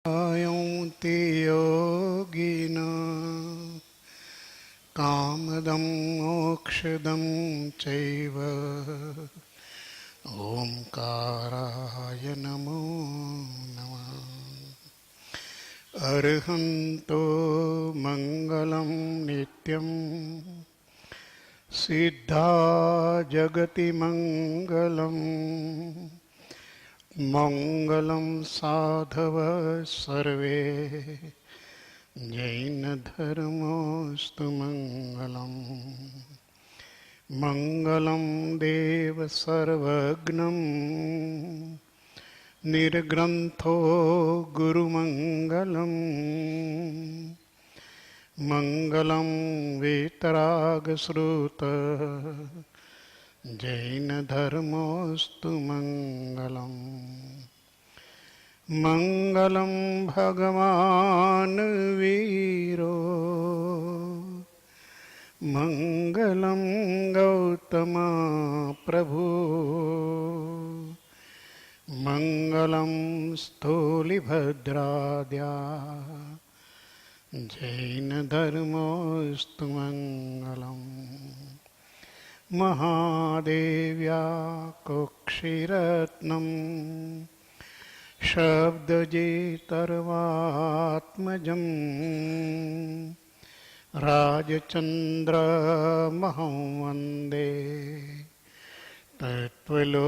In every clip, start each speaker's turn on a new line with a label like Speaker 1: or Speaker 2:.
Speaker 1: ायन्ति योगिनः कामदं मोक्षदं चैव ओंकाराय नमो नमः। अर्हन्तो मङ्गलं नित्यं सिद्धा जगति मङ्गलम् मङ्गलं साधव सर्वे जैनधर्मोऽस्तु मङ्गलम् मङ्गलं देव सर्वज्ञं निर्ग्रन्थो गुरुमङ्गलं मङ्गलं वीतरागश्रुत जैनधर्मोऽस्तु मङ्गलम् मङ्गलं भगवान् वीरो मङ्गलं गौतम प्रभु मङ्गलं स्थूलिभद्राद्या जैनधर्मोऽस्तु मङ्गलम् महादेव्या कुक्षिरत्नं शब्दजेतर्वात्मजं राजचन्द्रमहं वन्दे तत्त्वलोचनदायकं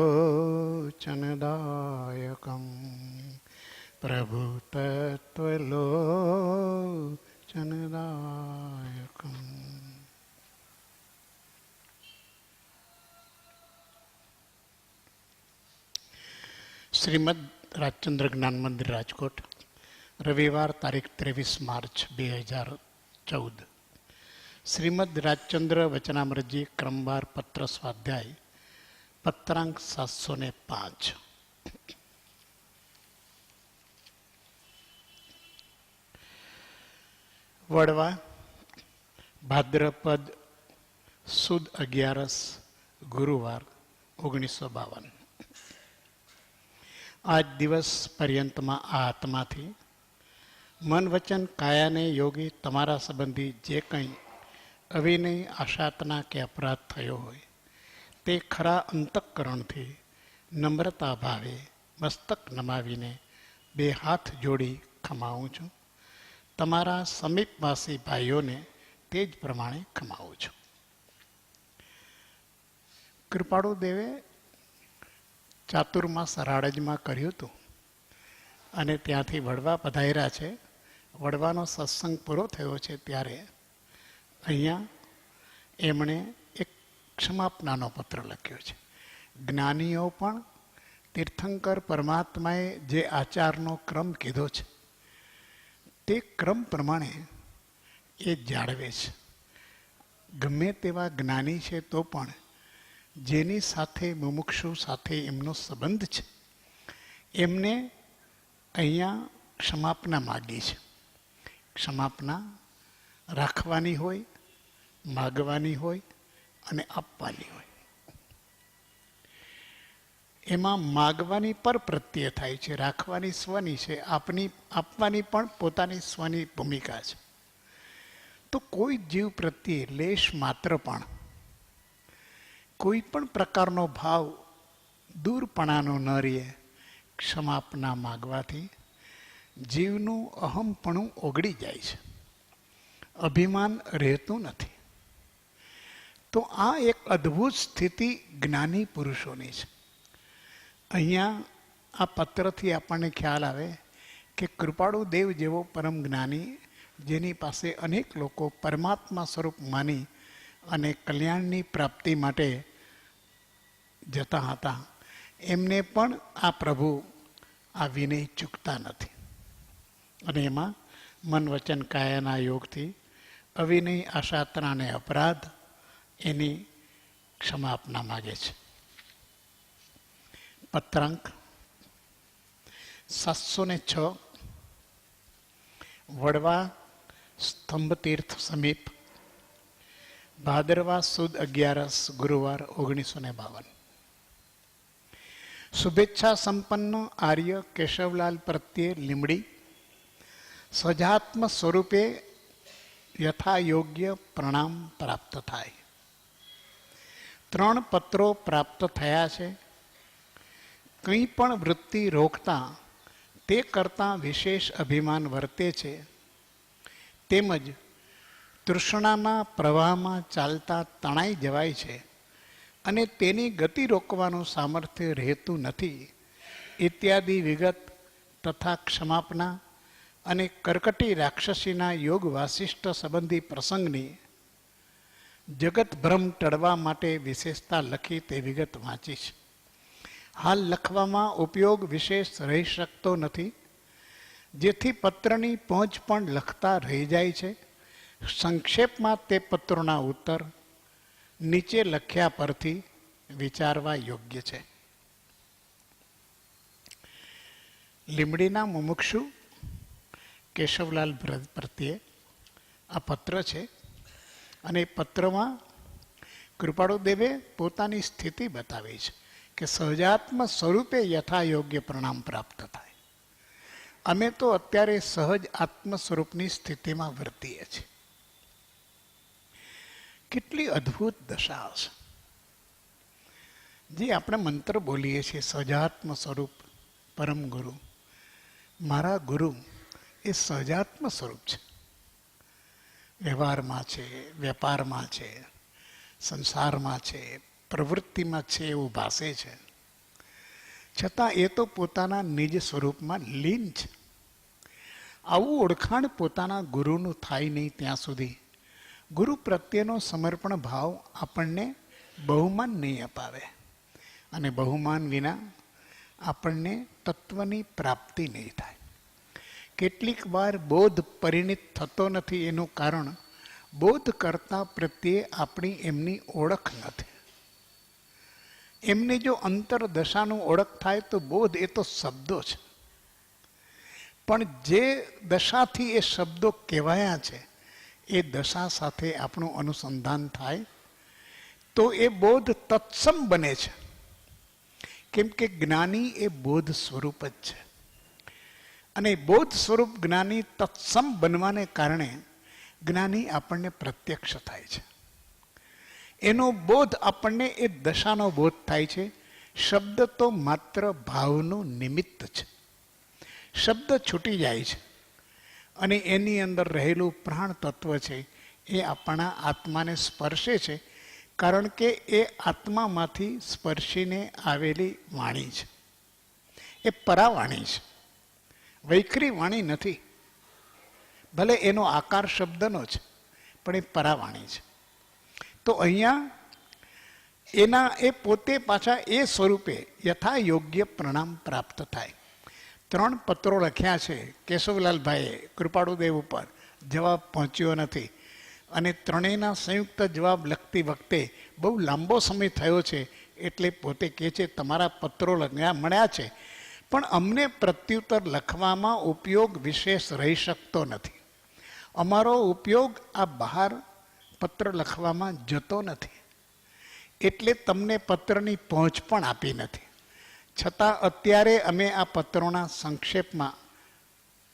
Speaker 1: प्रभु तत्त्वलोचनदायकम्। श्रीमद રાજચંદ્ર જ્ઞાન મંદિર રાજકોટ, રવિવાર તારીખ 23 માર્ચ 2014. શ્રીમદ રાજચંદ્ર વચનામૃતજી ક્રમવાર પત્ર સ્વાધ્યાય પત્રાંક 705. વડવા ભાદ્રપદ સુદ 11 ગુરુવાર 1952. આજ દિવસ પર્યંતમાં આ આત્માથી મન વચન કાયાને યોગી તમારા સંબંધી જે કંઈ અવિનય આશાતના કે અપરાધ થયો હોય તે ખરા અંતઃકરણથી નમ્રતા ભાવે મસ્તક નમાવીને બે હાથ જોડી ખમાવું છું. તમારા સમીપવાસી ભાઈઓને તે જ પ્રમાણે ખમાવું છું. કૃપાળુ દેવે ચાતુર્માસ રાળજમાં કર્યું હતું અને ત્યાંથી વડવા પધાર્યા છે. વડવાનો સત્સંગ પૂરો થયો છે ત્યારે અહીંયા એમણે એક ક્ષમાપનાનો પત્ર લખ્યો છે. જ્ઞાનીઓ પણ તીર્થંકર પરમાત્માએ જે આચારનો ક્રમ કીધો છે તે ક્રમ પ્રમાણે એ જાળવે છે. ગમે તેવા જ્ઞાની છે તો પણ જેની સાથે મુમુક્ષુ સાથે એમનો સંબંધ છે એમને અહીંયા ક્ષમાપના માગી છે. ક્ષમાપના રાખવાની હોય, માગવાની હોય અને આપવાની હોય. એમાં માગવાની પર પ્રત્યય થાય છે, રાખવાની સ્વની છે, આપવાની પણ પોતાની સ્વની ભૂમિકા છે. તો કોઈ જીવ પ્રત્યે લેશ માત્ર પણ કોઈ પણ પ્રકારનો ભાવ દૂરપણાનો ન રહે. ક્ષમાપના માગવાથી જીવનું અહમપણું ઓગળી જાય છે, અભિમાન રહેતું નથી. તો આ એક અદ્ભુત સ્થિતિ જ્ઞાની પુરુષોની છે. અહીંયા આ પત્રથી આપણને ખ્યાલ આવે કે કૃપાળુ દેવ જેવો પરમ જ્ઞાની જેની પાસે અનેક લોકો પરમાત્મા સ્વરૂપ માની અને કલ્યાણની પ્રાપ્તિ માટે જતા હતા, એમને પણ આ પ્રભુ આ વિનય ચૂકતા નથી. અને એમાં મન વચન કાયાના યોગથી અવિનય આશાતના અને અપરાધ એની ક્ષમાપના માગે છે. પત્રાંક 706 વડવા સ્તંભતીર્થ સમીપ ભાદરવા સુદ 11 ગુરુવાર 1952. શુભેચ્છા સંપન્ન આર્ય કેશવલાલ પ્રત્યે લીમડી સજાત્મ સ્વરૂપે યથા યોગ્ય પ્રણામ પ્રાપ્ત થાય. 3 પત્રો પ્રાપ્ત થયા છે. કંઈ પણ વૃત્તિ રોકતા તે કરતાં વિશેષ અભિમાન વર્તે છે. તેમજ તૃષ્ણાના પ્રવાહમાં ચાલતા તણાઈ જવાય છે અને તેની ગતિ રોકવાનું સામર્થ્ય રહેતું નથી ઇત્યાદિ વિગત તથા ક્ષમાપના અને કર્કટી રાક્ષસીના યોગ વાસિષ્ઠ સંબંધી પ્રસંગની જગત ભ્રમ ટળવા માટે વિશેષતા લખી તે વિગત વાંચી છે. હાલ લખવામાં ઉપયોગ વિશેષ રહી શકતો નથી, જેથી પત્રની પહોંચ પણ લખતા રહી જાય છે. સંક્ષેપમાં તે પત્રોના ઉત્તર નીચે લખ્યા પરથી વિચારવા યોગ્ય છે. લીંબડીના મુમુક્ષુ કેશવલાલ પ્રત્યે આ પત્ર છે અને પત્રમાં કૃપાળુદેવે પોતાની સ્થિતિ બતાવી છે કે સહજાત્મ સ્વરૂપે યથાયોગ્ય પ્રણામ પ્રાપ્ત થાય. અમે તો અત્યારે સહજ આત્મ સ્વરૂપની સ્થિતિમાં વર્તીએ છીએ. કેટલી અદ્ભુત દશા છે. જે આપણે મંત્ર બોલીએ છીએ સહજાત્મ સ્વરૂપ પરમ ગુરુ, મારા ગુરુ એ સહજાત્મ સ્વરૂપ છે. વ્યવહારમાં છે, વેપારમાં છે, સંસારમાં છે, પ્રવૃત્તિમાં છે એવું ભાસે છે, છતાં એ તો પોતાના નિજ સ્વરૂપમાં લીન છે. આવું ઓળખાણ પોતાના ગુરુનું થાય નહીં ત્યાં સુધી ગુરુ પ્રત્યેનો સમર્પણ ભાવ આપણને બહુમાન નહીં અપાવે અને બહુમાન વિના આપણને તત્વની પ્રાપ્તિ નહીં થાય. કેટલીક વાર બોધ પરિણિત થતો નથી એનું કારણ બોધ કરતા પ્રત્યે આપણી એમની ઓળખ નથી. એમની જો અંતરદશાનું ઓળખ થાય તો બોધ એ તો શબ્દો છે, પણ જે દશાથી એ શબ્દો કહેવાયા છે એ દશા સાથે આપણું અનુસંધાન થાય તો એ બોધ તત્સમ બને છે. કેમ કે જ્ઞાની એ બોધ સ્વરૂપ જ છે અને બોધ સ્વરૂપ જ્ઞાની તત્સમ બનવાને કારણે જ્ઞાની આપણને પ્રત્યક્ષ થાય છે. એનો બોધ આપણને એ દશાનો બોધ થાય છે. શબ્દ તો માત્ર ભાવનું નિમિત્ત છે. શબ્દ છૂટી જાય છે અને એની અંદર રહેલું પ્રાણ તત્વ છે એ આપણા આત્માને સ્પર્શે છે, કારણ કે એ આત્મામાંથી સ્પર્શીને આવેલી વાણી છે. એ પરાવાણી છે, વૈખરી વાણી નથી. ભલે એનો આકાર શબ્દનો છે પણ એ પરાવાણી છે. તો અહીંયા એના એ પોતે પાછા એ સ્વરૂપે યથા યોગ્ય પ્રણામ પ્રાપ્ત થાય. 3 પત્રો લખ્યા છે કેશવલાલભાઈએ કૃપાળુદેવ ઉપર, જવાબ પહોંચ્યો નથી અને ત્રણેયના સંયુક્ત જવાબ લખતી વખતે બહુ લાંબો સમય થયો છે એટલે પોતે કહે છે તમારા પત્રો મળ્યા છે પણ અમને પ્રત્યુત્તર લખવામાં ઉપયોગ વિશેષ રહી શકતો નથી. અમારો ઉપયોગ આ બહાર પત્ર લખવામાં જતો નથી એટલે તમને પત્રની પહોંચ પણ આપી નથી. છતાં અત્યારે અમે આ પત્રોના સંક્ષેપમાં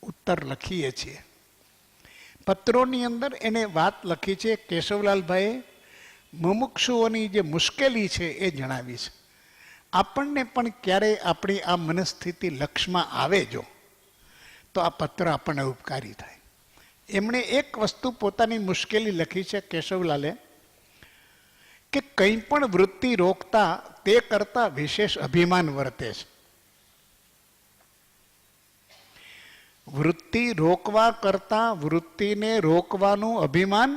Speaker 1: ઉત્તર લખીએ છીએ. પત્રોની અંદર એને વાત લખી છે કેશવલાલભાઈએ મુમુક્ષુઓની જે મુશ્કેલી છે એ જણાવી છે. આપણને પણ ક્યારેય આપણી આ મનસ્થિતિ લક્ષમાં આવે જો તો આ પત્ર આપણને ઉપકારી થાય. એમણે એક વસ્તુ પોતાની મુશ્કેલી લખી છે કેશવલાલે કે કંઈ પણ વૃત્તિ રોકતા તે કરતા વિશેષ અભિમાન વર્તે છે. વૃત્તિ રોકવા કરતા વૃત્તિને રોકવાનું અભિમાન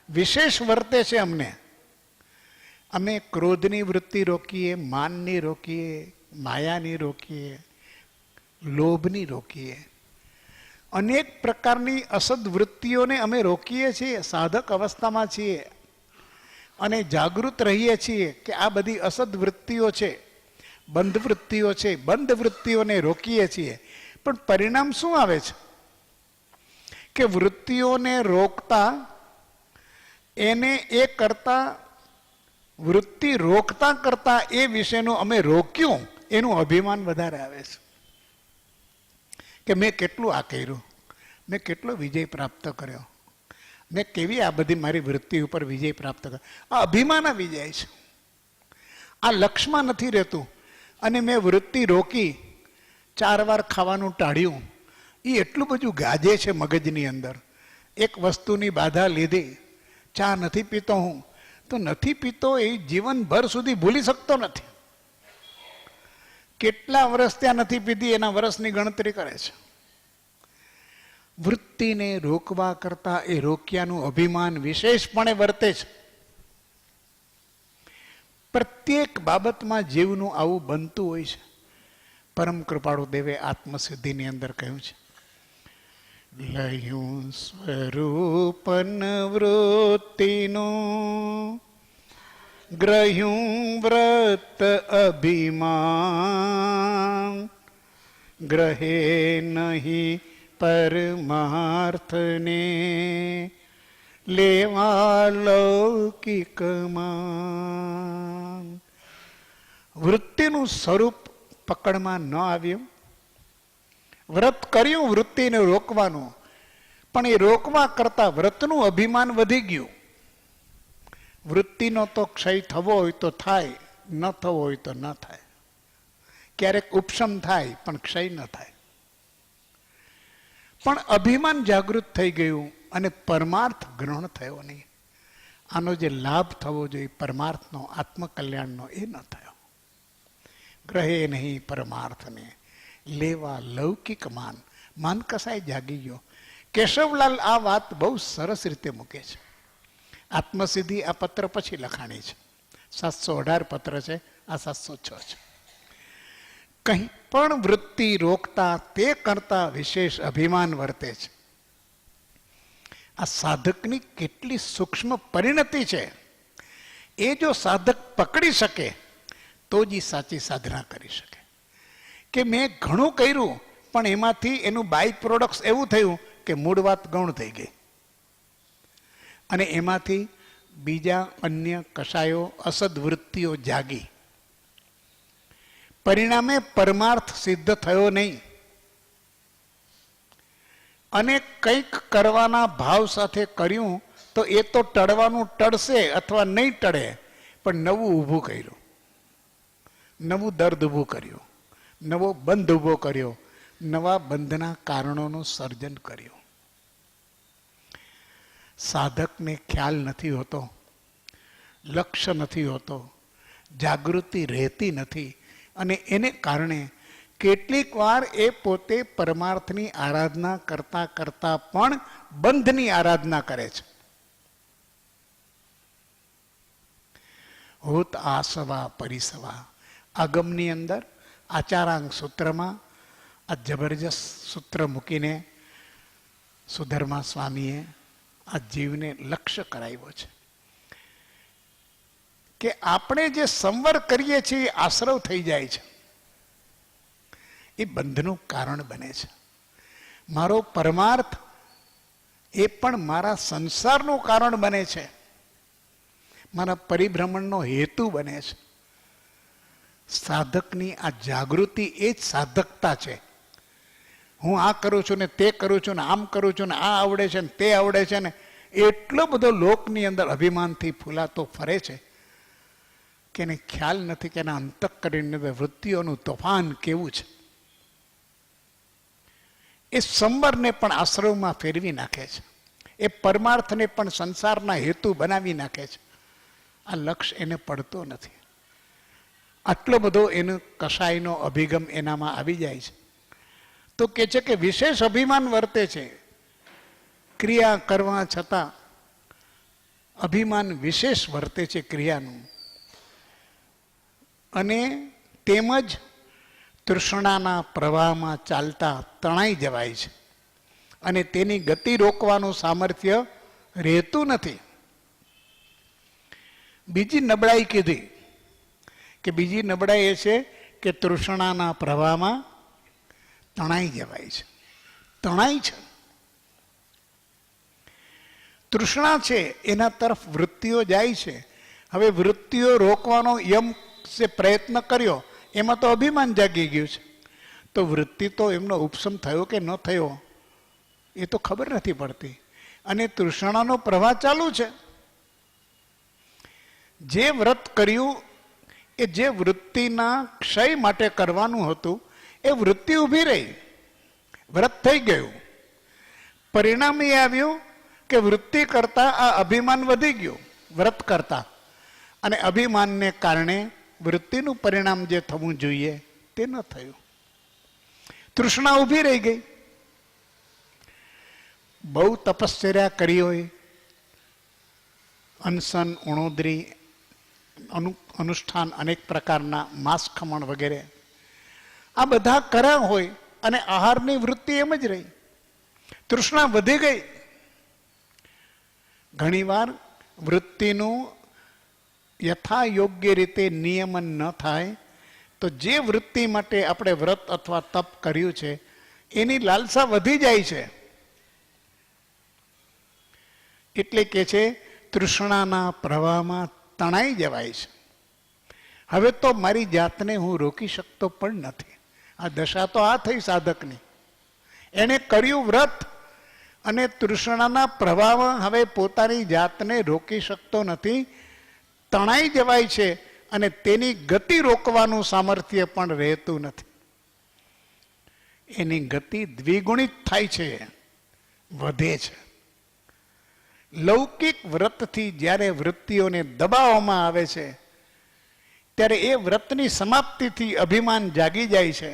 Speaker 1: વિશેષ વર્તે છે અમને. અમે ક્રોધની વૃત્તિ રોકીએ, માનની રોકીએ, માયાની રોકીએ, લોભની રોકીએ, અનેક પ્રકારની અસદ વૃત્તિઓને અમે રોકીએ છીએ. સાધક અવસ્થામાં છીએ અને જાગૃત રહીએ છીએ કે આ બધી અસદ વૃત્તિઓ છે, બંધ વૃત્તિઓ છે. બંધ વૃત્તિઓને રોકીએ છીએ પણ પરિણામ શું આવે છે કે વૃત્તિઓને રોકતા એને એ કરતા વૃત્તિ રોકતા કરતા એ વિશેનું અમે રોક્યું એનું અભિમાન વધારે આવે છે કે મેં કેટલું આ કર્યું, મેં કેટલો વિજય પ્રાપ્ત કર્યો, મેં કેવી આ બધી મારી વૃત્તિ ઉપર વિજય પ્રાપ્ત કર્યો. આ અભિમાન આવી જાય છે, આ લક્ષમાં નથી રહેતું. અને મેં વૃત્તિ રોકી, 4 વાર ખાવાનું ટાળ્યું, એ એટલું બધું ગાજે છે મગજની અંદર. એક વસ્તુની બાધા લીધી, ચા નથી પીતો હું, તો નથી પીતો એ જીવનભર સુધી ભૂલી શકતો નથી. કેટલા વર્ષ ત્યાં નથી પીધી એના વર્ષની ગણતરી કરે છે. વૃત્તિને રોકવા કરતા એ રોક્યાનું અભિમાન વિશેષપણે વર્તે છે. પ્રત્યેક બાબતમાં જીવનું આવું બનતું હોય છે. પરમ કૃપાળુ દેવે આત્મસિદ્ધિની અંદર કહ્યું છે, લયું સ્વરૂપન વૃત્તિનું ગ્રહ્યું વ્રત અભિમાન, ગ્રહે નહીં પરમાર્થને લેવા લૌકિકમાં. વૃત્તિનું સ્વરૂપ પકડમાં ન આવ્યું. વ્રત કર્યું વૃત્તિને રોકવાનું, પણ એ રોકવા કરતા વ્રતનું અભિમાન વધી ગયું. વૃત્તિનો તો ક્ષય થવો હોય તો થાય, ન થવો હોય તો ન થાય. ક્યારેક ઉપશમ થાય પણ ક્ષય ન થાય. પણ અભિમાન જાગૃત થઈ ગયું અને પરમાર્થ ગ્રહણ થયો નહીં. આનો જે લાભ થવો જોઈએ પરમાર્થનો, આત્મકલ્યાણનો, એ ન થયો. ગ્રહે નહીં પરમાર્થને લેવા લૌકિક માન. માન કસાય જાગી ગયો. કેશવલાલ આ વાત બહુ સરસ રીતે મૂકે છે. આત્મસિદ્ધિ આ પત્ર પછી લખાણી છે. 718 પત્ર છે, આ 706 છે. કંઈ પણ વૃત્તિ રોકતા તે કરતા વિશેષ અભિમાન વર્તે છે. આ સાધકની કેટલી સૂક્ષ્મ પરિણતિ છે. એ જો સાધક પકડી શકે તો જ સાચી સાધના કરી શકે. કે મેં ઘણું કર્યું પણ એમાંથી એનું બાય પ્રોડક્ટ્સ એવું થયું કે મૂળ વાત ગૌણ થઈ ગઈ, અને એમાંથી બીજા અન્ય કશાયો અસદવૃત્તિઓ જાગી. પરિણામે પરમાર્થ સિદ્ધ થયો નહીં. અને કંઈક કરવાના ભાવ સાથે કર્યું તો એ તો ટળવાનું ટળશે અથવા નહીં ટળે, પણ નવું ઊભું કર્યું, નવું દર્દ ઊભું કર્યું, નવો બંધ ઊભો કર્યો, નવા બંધના કારણોનું સર્જન કર્યું. સાધકને ખ્યાલ નથી હોતો, લક્ષ્ય નથી હોતો, જાગૃતિ રહેતી નથી, અને એને કારણે કેટલીક વાર એ પોતે પરમાર્થની આરાધના કરતા કરતા પણ બંધની આરાધના કરે છે. હોત આસવા પરિસવા આગમની અંદર આચારાંગ સૂત્રમાં આ જબરજસ્ત સૂત્ર મૂકીને સુધર્મા સ્વામીએ આ જીવને લક્ષ્ય કરાવ્યો છે કે આપણે જે સંવર કરીએ છીએ એ આશ્રવ થઈ જાય છે, એ બંધનું કારણ બને છે. મારો પરમાર્થ એ પણ મારા સંસારનું કારણ બને છે, મારા પરિભ્રમણનો હેતુ બને છે. સાધકની આ જાગૃતિ એ જ સાધકતા છે. હું આ કરું છું ને તે કરું છું ને આમ કરું છું ને આ આવડે છે ને તે આવડે છે ને, એટલો બધો લોકની અંદર અભિમાનથી ફૂલાતો ફરે છે કે એને ખ્યાલ નથી કે એના અંતઃકરણની અંદર વૃત્તિઓનું તોફાન કેવું છે. એ સંવરને પણ આશ્રવમાં ફેરવી નાખે છે, એ પરમાર્થને પણ સંસારના હેતુ બનાવી નાખે છે. આ લક્ષ્ય એને પડતો નથી. આટલો બધો એનો કસાયનો અભિગમ એનામાં આવી જાય છે. તો કે છે કે વિશેષ અભિમાન વર્તે છે. ક્રિયા કરવા છતાં અભિમાન વિશેષ વર્તે છે ક્રિયાનું. અને તેમજ તૃષ્ણાના પ્રવાહમાં ચાલતા તણાઈ જવાય છે, અને તેની ગતિ રોકવાનું સામર્થ્ય રહેતું નથી. બીજી નબળાઈ કીધી કે બીજી નબળાઈ એ છે કે તૃષ્ણાના પ્રવાહમાં તણાઈ જવાય છે. તણાઈ છે, તૃષ્ણા છે, એના તરફ વૃત્તિઓ જાય છે. હવે વૃત્તિઓ રોકવાનો યમ જે પ્રયત્ન કર્યો એમાં તો અભિમાન જાગી ગયું છે. તો વૃત્તિ તો એમનો ઉપશમ થયો કે ન થયો એ તો ખબર નથી પડતી. અને તૃષ્ણાનો પ્રવાહ ચાલુ છે. જે વ્રત કર્યું એ જે વૃત્તિના ક્ષય માટે કરવાનું હતું એ વૃત્તિ ઊભી રહી, વ્રત થઈ ગયું. પરિણામ એ આવ્યું કે વૃત્તિ કરતા આ અભિમાન વધી ગયું વ્રત કરતા, અને અભિમાનને કારણે વૃત્તિનું પરિણામ જે થવું જોઈએ તે ન થયું. તૃષ્ણા ઊભી રહી ગઈ. બહુ તપશ્ચર્યા કરી હોય, અનશન, ઉણોદરી, અનુષ્ઠાન અનેક પ્રકારના, માંસ ખમણ વગેરે આ બધા કર્યા હોય અને આહારની વૃત્તિ એમ જ રહી, તૃષ્ણા વધી ગઈ. ઘણીવાર વૃત્તિનું યથા યોગ્ય રીતે નિયમન ન થાય તો જે વૃત્તિ માટે આપણે વ્રત અથવા તપ કર્યું છે એની લાલસા વધી જાય છે. એટલે કે છે તૃષ્ણાના પ્રવાહમાં તણાઈ જવાય છે. હવે તો મારી જાતને હું રોકી શકતો પણ નથી. આ દશા તો આ થઈ સાધકની. એણે કર્યું વ્રત અને તૃષ્ણાના પ્રવાહમાં હવે પોતાની જાતને રોકી શકતો નથી, તણાઈ જવાય છે અને તેની ગતિ રોકવાનું સામર્થ્ય પણ રહેતું નથી. એની ગતિ દ્વિગુણિત થાય છે, વધે છે. લૌકિક વ્રતથી જ્યારે વૃત્તિઓને દબાવવામાં આવે છે ત્યારે એ વ્રતની સમાપ્તિથી અભિમાન જાગી જાય છે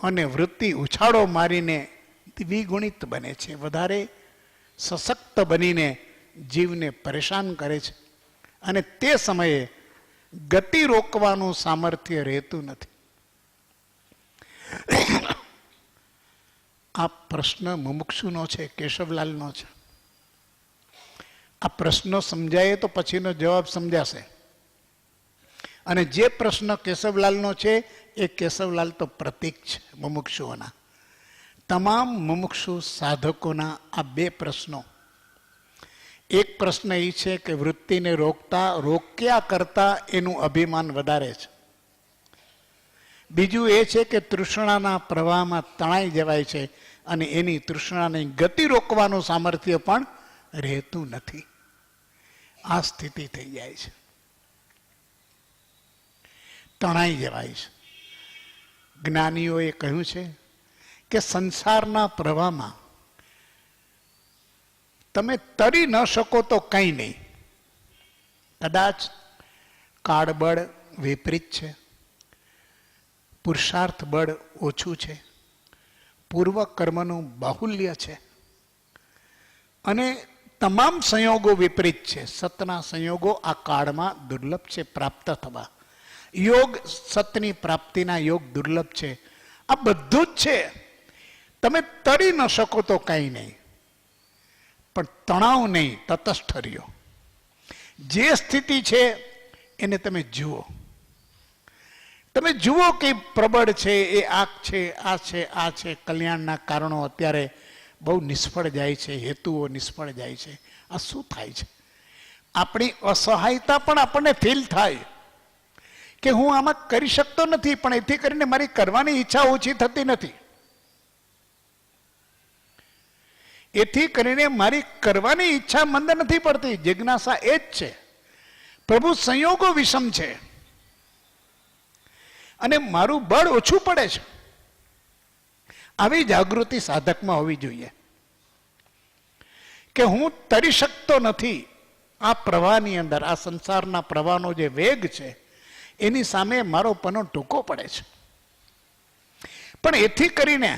Speaker 1: અને વૃત્તિ ઉછાળો મારીને દ્વિગુણિત બને છે, વધારે સશક્ત બનીને જીવને પરેશાન કરે છે અને તે સમયે ગતિ રોકવાનું સામર્થ્ય રહેતું નથી. આ પ્રશ્ન મુમુક્ષુનો છે, કેશવલાલનો છે. આ પ્રશ્નો સમજાય તો પછીનો જવાબ સમજાશે. અને જે પ્રશ્ન કેશવલાલનો છે એ કેશવલાલ તો પ્રતીક છે મુમુક્ષુઓના. તમામ મુમુક્ષુ સાધકોના આ બે પ્રશ્નો. એક પ્રશ્ન એ છે કે વૃત્તિને રોક્યા કરતા એનું અભિમાન વધારે છે. બીજું એ છે કે તૃષ્ણાના પ્રવાહમાં તણાઈ જવાય છે અને એની તૃષ્ણાની ગતિ રોકવાનું સામર્થ્ય પણ રહેતું નથી. આ સ્થિતિ થઈ જાય છે, તણાઈ જવાય છે. જ્ઞાનીઓએ કહ્યું છે કે સંસારના પ્રવાહમાં તમે તરી ન શકો તો કંઈ નહીં. કદાચ કાળબળ વિપરીત છે, પુરુષાર્થ બળ ઓછું છે, પૂર્વ કર્મનું બાહુલ્ય છે અને તમામ સંયોગો વિપરીત છે. સતના સંયોગો આ કાળમાં દુર્લભ છે પ્રાપ્ત થવા. યોગ, સતની પ્રાપ્તિના યોગ દુર્લભ છે. આ બધું જ છે. તમે તરી ન શકો તો કંઈ નહીં, પણ તણાવ નહીં, તટસ્થ રહ્યો. જે સ્થિતિ છે એને તમે જુઓ. તમે જુઓ કે પ્રબળ છે, એ આંખ છે, આ છે, આ છે. કલ્યાણના કારણો અત્યારે બહુ નિષ્ફળ જાય છે, હેતુઓ નિષ્ફળ જાય છે. આ શું થાય છે? આપણી અસહાયતા પણ આપણને ફીલ થાય કે હું આમાં કરી શકતો નથી, પણ એથી કરીને મારી કરવાની ઈચ્છા ઓછી થતી નથી. એથી કરીને મારી કરવાની ઈચ્છા મંદ નથી પડતી. જિજ્ઞાસા એ જ છે. પ્રભુ સંયોગો વિષમ છે અને મારું બળ ઓછું પડે છે. આવી જાગૃતિ સાધકમાં હોવી જોઈએ કે હું તરી શકતો નથી. આ પ્રવાહની અંદર, આ સંસારના પ્રવાહનો જે વેગ છે એની સામે મારો પનો ટૂંકો પડે છે. પણ એથી કરીને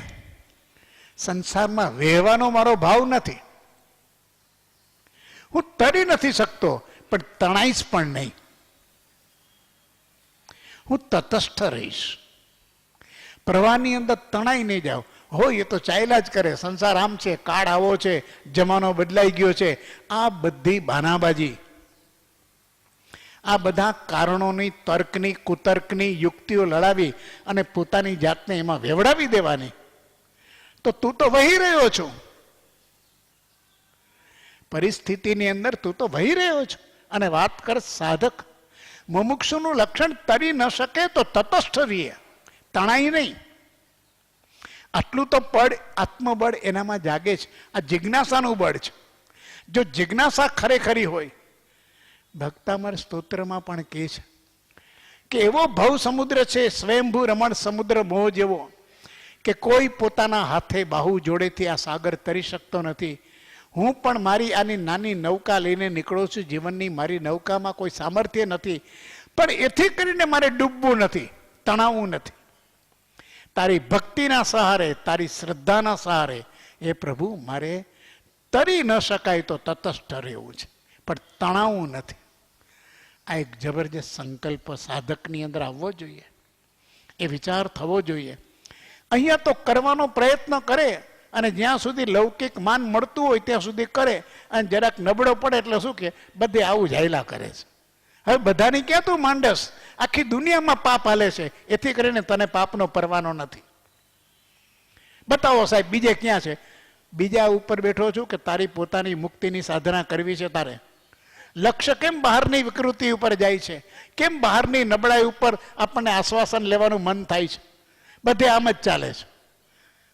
Speaker 1: સંસારમાં વહેવાનો મારો ભાવ નથી. હું તરી નથી શકતો, પણ તણાઈશ પણ નહીં. હું તટસ્થ રહીશ. પ્રવાહની અંદર તણાઈ નહીં જાવ. હોય એ તો ચાલ્યા જ કરે. સંસાર આમ છે, કાળ આવો છે, જમાનો બદલાઈ ગયો છે. આ બધી બાનાબાજી, આ બધા કારણોની, તર્કની, કુતર્કની યુક્તિઓ લડાવી અને પોતાની જાતને એમાં વેવડાવી દેવાની. તો તું તો વહી રહ્યો છો પરિસ્થિતિની અંદર, તું તો વહી રહ્યો છો. અને વાત કર સાધક, મુમુક્ષુનું લક્ષણ તરી ન શકે તો તટસ્થ રહીએ, તણાઈ નહીં. આટલું તો બળ, આત્મબળ એનામાં જાગે છે. આ જિજ્ઞાસાનું બળ છે. જો જિજ્ઞાસા ખરેખરી હોય, ભક્તામર સ્તોત્રમાં પણ કહે છે કે એવો ભવ સમુદ્ર છે, સ્વયંભૂ રમણ સમુદ્ર મોહ જેવો, કે કોઈ પોતાના હાથે બાહુ જોડેથી આ સાગર તરી શકતો નથી. હું પણ મારી આની નાની નૌકા લઈને નીકળું છું. જીવનની મારી નૌકામાં કોઈ સામર્થ્ય નથી, પણ એથી કરીને મારે ડૂબવું નથી, તણાવવું નથી. તારી ભક્તિના સહારે, તારી શ્રદ્ધાના સહારે એ પ્રભુ મારે તરી ન શકાય તો તટસ્થ રહેવું છે, પણ તણાવવું નથી. આ એક જબરજસ્ત સંકલ્પ સાધકની અંદર આવવો જોઈએ, એ વિચાર થવો જોઈએ. અહીંયા તો કરવાનો પ્રયત્ન કરે, અને જ્યાં સુધી લૌકિક માન મળતું હોય ત્યાં સુધી કરે, અને જરાક નબળો પડે એટલે શું કે બધે આવું જાયલા કરે છે. હવે બધાની ક્યાં તું માંડસ? આખી દુનિયામાં પાપ હાલે છે, એથી કરીને તને પાપનો પરવાનો નથી. બતાવો સાહેબ, બીજે ક્યાં છે? બીજા ઉપર બેઠો છું કે તારી પોતાની મુક્તિની સાધના કરવી છે તારે? લક્ષ્ય કેમ બહારની વિકૃતિ ઉપર જાય છે? કેમ બહારની નબળાઈ ઉપર આપણને આશ્વાસન લેવાનું મન થાય છે? બધે આમ જ ચાલે છે,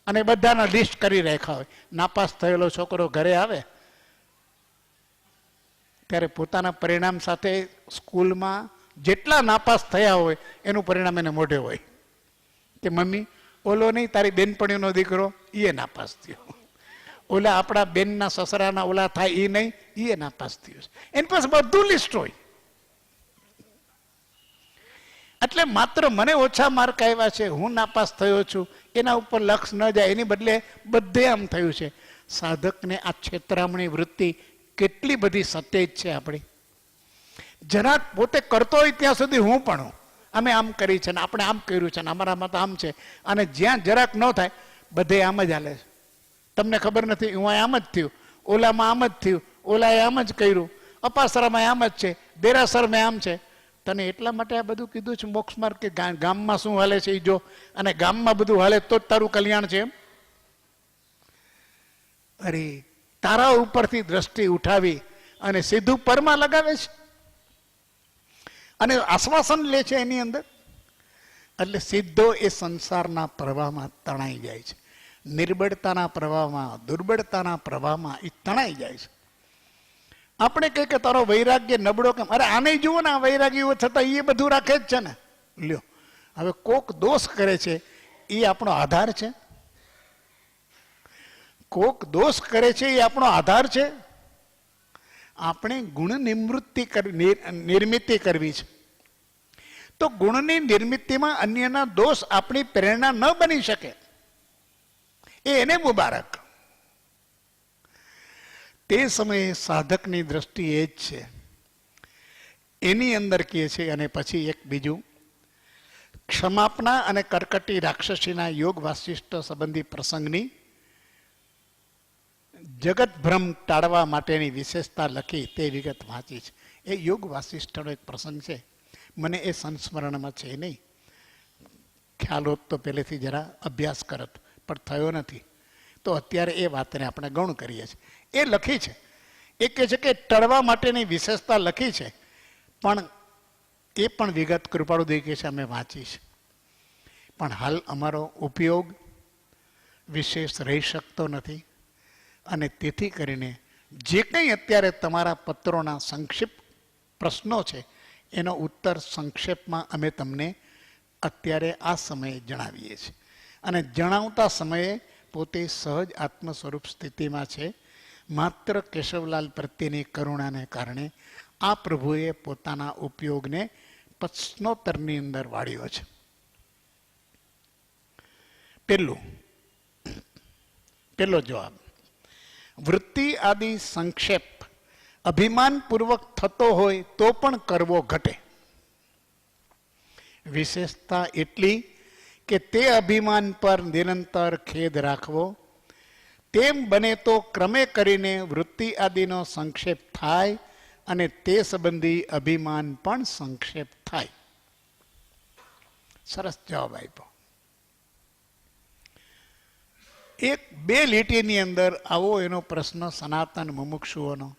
Speaker 1: અને બધાના લિસ્ટ કરી રાખ્યા હોય. નાપાસ થયેલો છોકરો ઘરે આવે ત્યારે પોતાના પરિણામ સાથે સ્કૂલમાં જેટલા નાપાસ થયા હોય એનું પરિણામ એને મોઢે હોય કે મમ્મી ઓલો નહીં, તારી બેનપણીનો દીકરો એ નાપાસ થયો, ઓલા આપણા બેનના સસરાના ઓલા થાય એ નહીં, એ નાપાસ થયો. એની પાસે બધું લિસ્ટ હોય. એટલે માત્ર મને ઓછા માર્ક આવ્યા છે, હું નાપાસ થયો છું, એના ઉપર લક્ષ ન જાય. એની બદલે બધે આમ થયું છે. સાધકને આ છેતરામણી વૃત્તિ કેટલી બધી સતેજ છે આપણી. જરાક પોતે કરતો હોય ત્યાં સુધી હું પણ અમે આમ કરી છે ને આપણે આમ કર્યું છે ને અમારામાં તો આમ છે, અને જ્યાં જરાક ન થાય બધે આમ જ હાલે છે. તમને ખબર નથી, હું આમ જ થયું, ઓલામાં આમ જ થયું, ઓલાએ આમ જ કર્યું, અપાસરામાં આમ જ છે, દેરાસરમાં આમ છે. તને એટલા માટે આ બધું કીધું છે મોક્ષ માર્ગ કે ગામમાં શું હાલે છે એ જો, અને ગામમાં બધું હાલે તો જ તારું કલ્યાણ છે એમ? અરે તારા ઉપરથી દ્રષ્ટિ ઉઠાવી અને સીધું પરમાં લગાવે છે, અને આશ્વાસન લે છે એની અંદર. એટલે સીધો એ સંસારના પ્રવાહમાં તણાઈ જાય છે. નિર્બળતાના પ્રવાહમાં, દુર્બળતાના પ્રવાહમાં એ તણાઈ જાય છે. આપણે કહીએ કે તારો વૈરાગ્ય નબળો કેમ? અરે આને જુઓ ને, આ વૈરાગ્ય છતાં એ બધું રાખે જ છે ને. લ્યો, હવે કોક દોષ કરે છે એ આપણો આધાર છે? કોક દોષ કરે છે એ આપણો આધાર છે? આપણે ગુણ નિર્મિતિ કરવી છે, તો ગુણની નિર્મિતિમાં અન્યના દોષ આપણી પ્રેરણા ન બની શકે. એને મુબારક. તે સમયે સાધકની દ્રષ્ટિ એ જ છે. એની અંદર કહે છે, અને પછી એક બીજું, ક્ષમાપના અને કર્કટી રાક્ષસીના યોગ વાસિષ્ઠ સંબંધી પ્રસંગની જગત ભ્રમ ટાળવા માટેની વિશેષતા લખી તે વિગત વાંચી છે. એ યોગ વાસિષ્ઠનો એક પ્રસંગ છે, મને એ સંસ્મરણમાં છે નહીં. ખ્યાલ હોત તો પહેલેથી જરા અભ્યાસ કરત, પણ થયો નથી, તો અત્યારે એ વાતને આપણે ગૌણ કરીએ છીએ. એ લખી છે, એ કહે છે કે ટળવા માટેની વિશેષતા લખી છે, પણ એ પણ વિગત કૃપાળુદેવ કહે છે અમે વાંચી છે, પણ હાલ અમારો ઉપયોગ વિશેષ રહી શકતો નથી. અને તેથી કરીને જે કંઈ અત્યારે તમારા પત્રોના સંક્ષિપ્ત પ્રશ્નો છે એનો ઉત્તર સંક્ષેપમાં અમે તમને અત્યારે આ સમયે જણાવીએ છીએ. અને જણાવતા સમયે પોતે સહજ આત્મ સ્વરૂપ સ્થિતિમાં છે. માત્ર કેશવલાલ પ્રત્યેની કરુણાને કારણે આ પ્રભુએ પોતાના ઉપયોગને પ્રશ્નોત્તરની અંદર વાળ્યો છે. પહેલો જવાબ, વૃત્તિ આદિ સંક્ષેપ અભિમાનપૂર્વક થતો હોય તો પણ કરવો ઘટે. વિશેષતા એટલી કે તે અભિમાન પર નિરંતર ખેદ રાખવો. તેમ બને તો ક્રમે કરીને વૃત્તિ આદિનો સંક્ષેપ થાય અને તે સંબંધી અભિમાન પણ સંક્ષેપ થાય. સરસ જવાબ આપ્યો. એક બે લીટીની અંદર આવો એનો પ્રશ્ન સનાતન મુમુક્ષુઓનો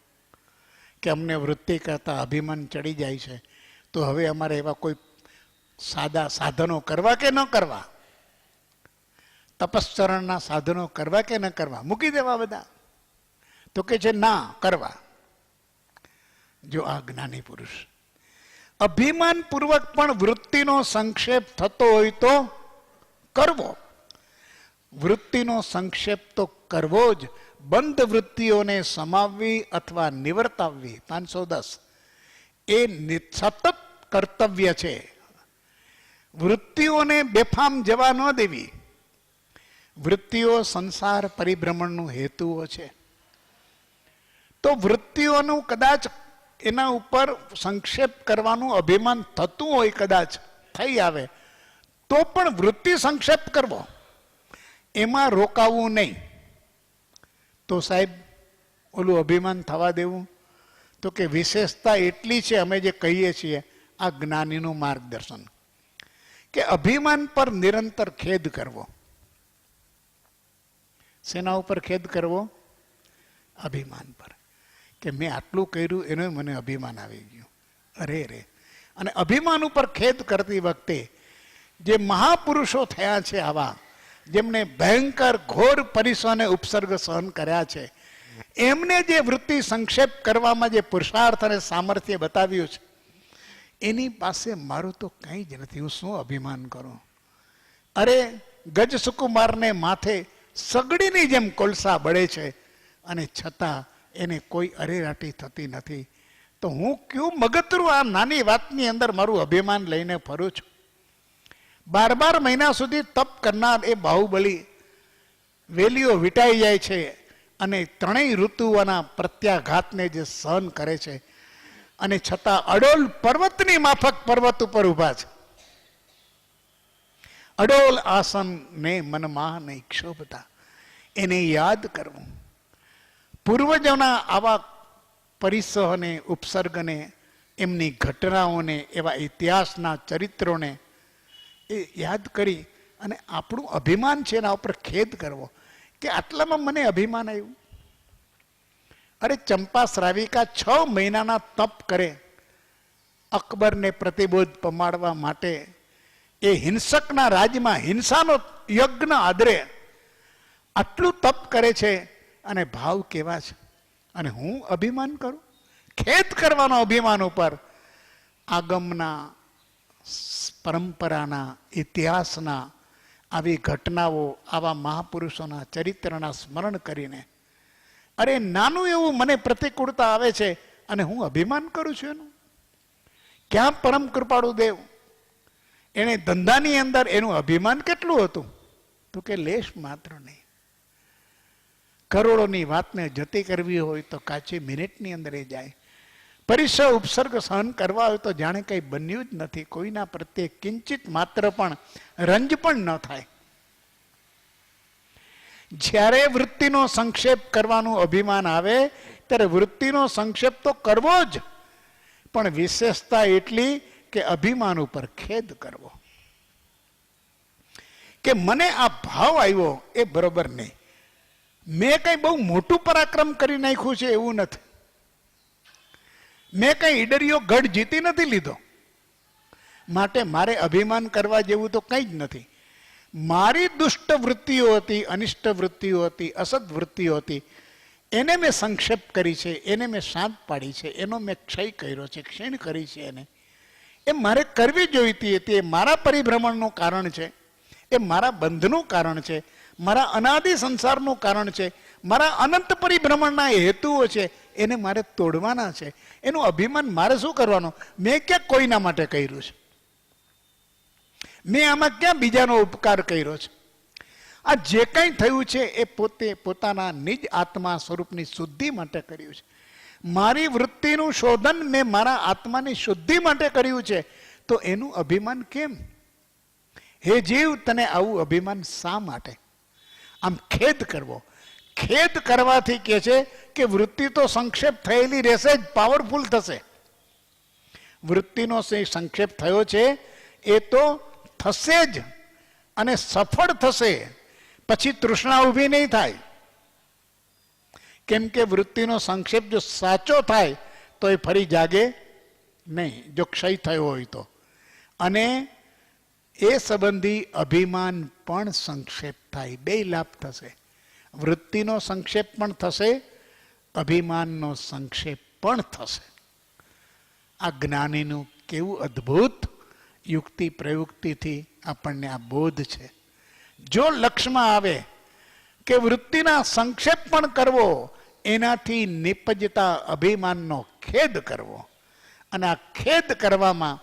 Speaker 1: કે અમને વૃત્તિ કરતા અભિમાન ચડી જાય છે, તો હવે અમારે એવા કોઈ સાદા સાધનો કરવા કે ન કરવા? તપશ્ચરણના સાધનો કરવા કે ન કરવા? મૂકી દેવા બધા? તો કે છે ના, કરવા. જો આ જ્ઞાની પુરુષ અભિમાન પૂર્વક પણ વૃત્તિનો સંક્ષેપ થતો હોય તો કરવો. વૃત્તિનો સંક્ષેપ તો કરવો જ. બંધ વૃત્તિઓને સમાવવી અથવા નિવર્તાવવી 510 એ સતત કર્તવ્ય છે. વૃત્તિઓને બેફામ જવા ન દેવી. વૃત્તિઓ સંસાર પરિભ્રમણનું હેતુઓ છે. તો વૃત્તિઓનું કદાચ એના ઉપર સંક્ષેપ કરવાનું અભિમાન થતું હોય, કદાચ થઈ આવે તો પણ વૃત્તિ સંક્ષેપ કરવો, એમાં રોકાવું નહીં. તો સાહેબ ઓલું અભિમાન થવા દેવું? તો કે વિશેષતા એટલી છે, અમે જે કહીએ છીએ આ જ્ઞાનીનું માર્ગદર્શન, કે અભિમાન પર નિરંતર ખેદ કરવો. શેના ઉપર ખેદ કરવો? અભિમાન પર. કે મેં આટલું કર્યું એનું મને અભિમાન આવી ગયું, અરે રે. અને અભિમાન ઉપર ખેદ કરતી વખતે જે મહાપુરુષો થયા છે, આવા જેમને ભયંકર ઘોર પરિશ્રમ ઉપસર્ગ સહન કર્યા છે, એમને જે વૃત્તિ સંક્ષેપ કરવામાં જે પુરુષાર્થ અને સામર્થ્ય બતાવ્યું છે, એની પાસે મારું તો કંઈ જ નથી. હું શું અભિમાન કરું? અરે ગજ સુકુમારને માથે સગડીની જેમ કોલસા બળે છે અને છતાં એને કોઈ અરેરાટી થતી નથી. તો હું કયું મગતરું આ નાની વાતની અંદર મારું અભિમાન લઈને ફરું છું? 12 મહિના સુધી તપ કરનાર એ બાહુબલી વેલીઓ વીટાઈ જાય છે અને 3 ઋતુઓના પ્રત્યાઘાતને જે સહન કરે છે, અને છતાં અડોલ પર્વતની માફક પર્વત ઉપર ઊભા છે. અડોલ આસન ને મનમાં નહીં ક્ષોભતા. એને યાદ કરવું. પૂર્વજોના આવા પરિસહને ઉપસર્ગને, એમની ઘટનાઓને, એવા ઇતિહાસના ચરિત્રોને એ યાદ કરી અને આપણું અભિમાન છે એના ઉપર ખેદ કરવો કે આટલામાં મને અભિમાન આવ્યું. અરે ચંપા શ્રાવિકા 6 મહિનાના તપ કરે અકબરને પ્રતિબોધ પમાડવા માટે. એ હિંસકના રાજમાં હિંસાનો યજ્ઞ આદરે આટલું તપ કરે છે, અને ભાવ કેવા છે. અને હું અભિમાન કરું? ખેદ કરવાનો અભિમાન ઉપર. આગમના, પરંપરાના, ઇતિહાસના આવી ઘટનાઓ, આવા મહાપુરુષોના ચરિત્રના સ્મરણ કરીને અરે નાનું એવું મને પ્રતિકૂળતા આવે છે અને હું અભિમાન કરું છું એનું. ક્યાં પરમ કૃપાળુ દેવ, એને ધંધાની અંદર એનું અભિમાન કેટલું હતું? તો કે લેશ માત્ર નહીં. કરોડોની વાતને જતી કરવી હોય તો કાચી મિનિટની અંદર એ જાય. પરિસર ઉપસર્ગ સહન કરવા હોય તો જાણે કંઈ બન્યું જ નથી. કોઈના પ્રત્યે કિંચિત માત્ર પણ રંજ પણ ન થાય. જ્યારે વૃત્તિનો સંક્ષેપ કરવાનું અભિમાન આવે ત્યારે વૃત્તિનો સંક્ષેપ તો કરવો જ, પણ વિશેષતા એટલી કે અભિમાન ઉપર ખેદ કરવો. કે મને આ ભાવ આવ્યો એ બરોબર નહીં. મેં કંઈ બહુ મોટું પરાક્રમ કરી નાખ્યું છે એવું નથી. મેં કંઈ ઈડરિયો ગઢ જીતી નથી લીધો, માટે મારે અભિમાન કરવા જેવું તો કંઈ જ નથી. મારી દુષ્ટ વૃત્તિઓ હતી, અનિષ્ટ વૃત્તિઓ હતી, અસદ વૃત્તિઓ હતી, એને મેં સંક્ષેપ કરી છે, એને મેં શાંત પાડી છે, એનો મેં ક્ષય કર્યો છે, ક્ષીણ કરી છે. એને એ મારે કરવી જોઈતી હતી. એ મારા પરિભ્રમણનું કારણ છે, એ મારા બંધનું કારણ છે, મારા અનાદિ સંસારનું કારણ છે, મારા અનંત પરિભ્રમણના હેતુઓ છે, એને મારે તોડવાના છે. એનું અભિમાન મારે શું કરવાનું? મેં ક્યાં કોઈના માટે કર્યું છે? મેં આમાં ક્યાં બીજાનો ઉપકાર કર્યો છે? આ જે કંઈ થયું છે એ પોતે પોતાના નિજ આત્મા સ્વરૂપની શુદ્ધિ માટે કર્યું છે. મારી વૃત્તિનું શોધન મેં મારા આત્માની શુદ્ધિ માટે કર્યું છે. તો એનું અભિમાન કેમ? હે જીવ, તને આવું અભિમાન શા માટે? આમ ખેદ કરવો. ખેદ કરવાથી કે છે કે વૃત્તિ તો સંક્ષેપ થયેલી રહેશે જ, પાવરફુલ થશે. વૃત્તિનો સંક્ષેપ થયો છે એ તો થશે જ, અને સફળ થશે. પછી તૃષ્ણા ઊભી નહીં થાય. કેમ કે વૃત્તિનો સંક્ષેપ જો સાચો થાય તો એ ફરી જાગે નહીં, જો ક્ષય થયો હોય તો. અને એ સંબંધી અભિમાન પણ સંક્ષેપ થાય. બે લાભ થશે. વૃત્તિનો સંક્ષેપ પણ થશે, અભિમાનનો સંક્ષેપ પણ થશે. આ જ્ઞાનીનું કેવું અદ્ભુત યુક્તિ પ્રયુક્તિથી આપણને આ બોધ છે. જો લક્ષ્યમાં આવે કે વૃત્તિના સંક્ષેપ પણ કરવો, એનાથી નિપજતા અભિમાનનો ખેદ કરવો, અને આ ખેદ કરવામાં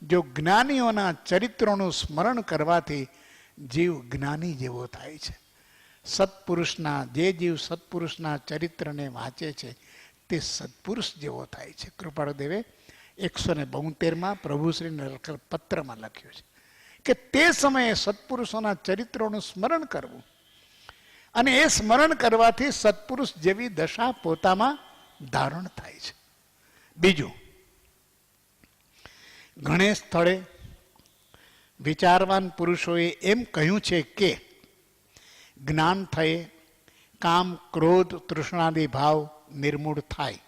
Speaker 1: જો જ્ઞાનીઓના ચરિત્રોનું સ્મરણ કરવાથી જીવ જ્ઞાની જેવો થાય છે. સત્પુરુષના જે જીવ સત્પુરુષના ચરિત્રને વાંચે છે તે સત્પુરુષ જેવો થાય છે. કૃપાળુદેવે 172માં પ્રભુશ્રીને પત્રમાં લખ્યું છે કે તે સમયે સત્પુરુષોના ચરિત્રોનું સ્મરણ કરવું, અને એ સ્મરણ કરવાથી સત્પુરુષ જેવી દશા પોતામાં ધારણ થાય છે. બીજું, ઘણે સ્થળે વિચારવાન પુરુષોએ એમ કહ્યું છે કે જ્ઞાન થયે કામ, ક્રોધ, તૃષ્ણાદિ ભાવ નિર્મૂળ થાય.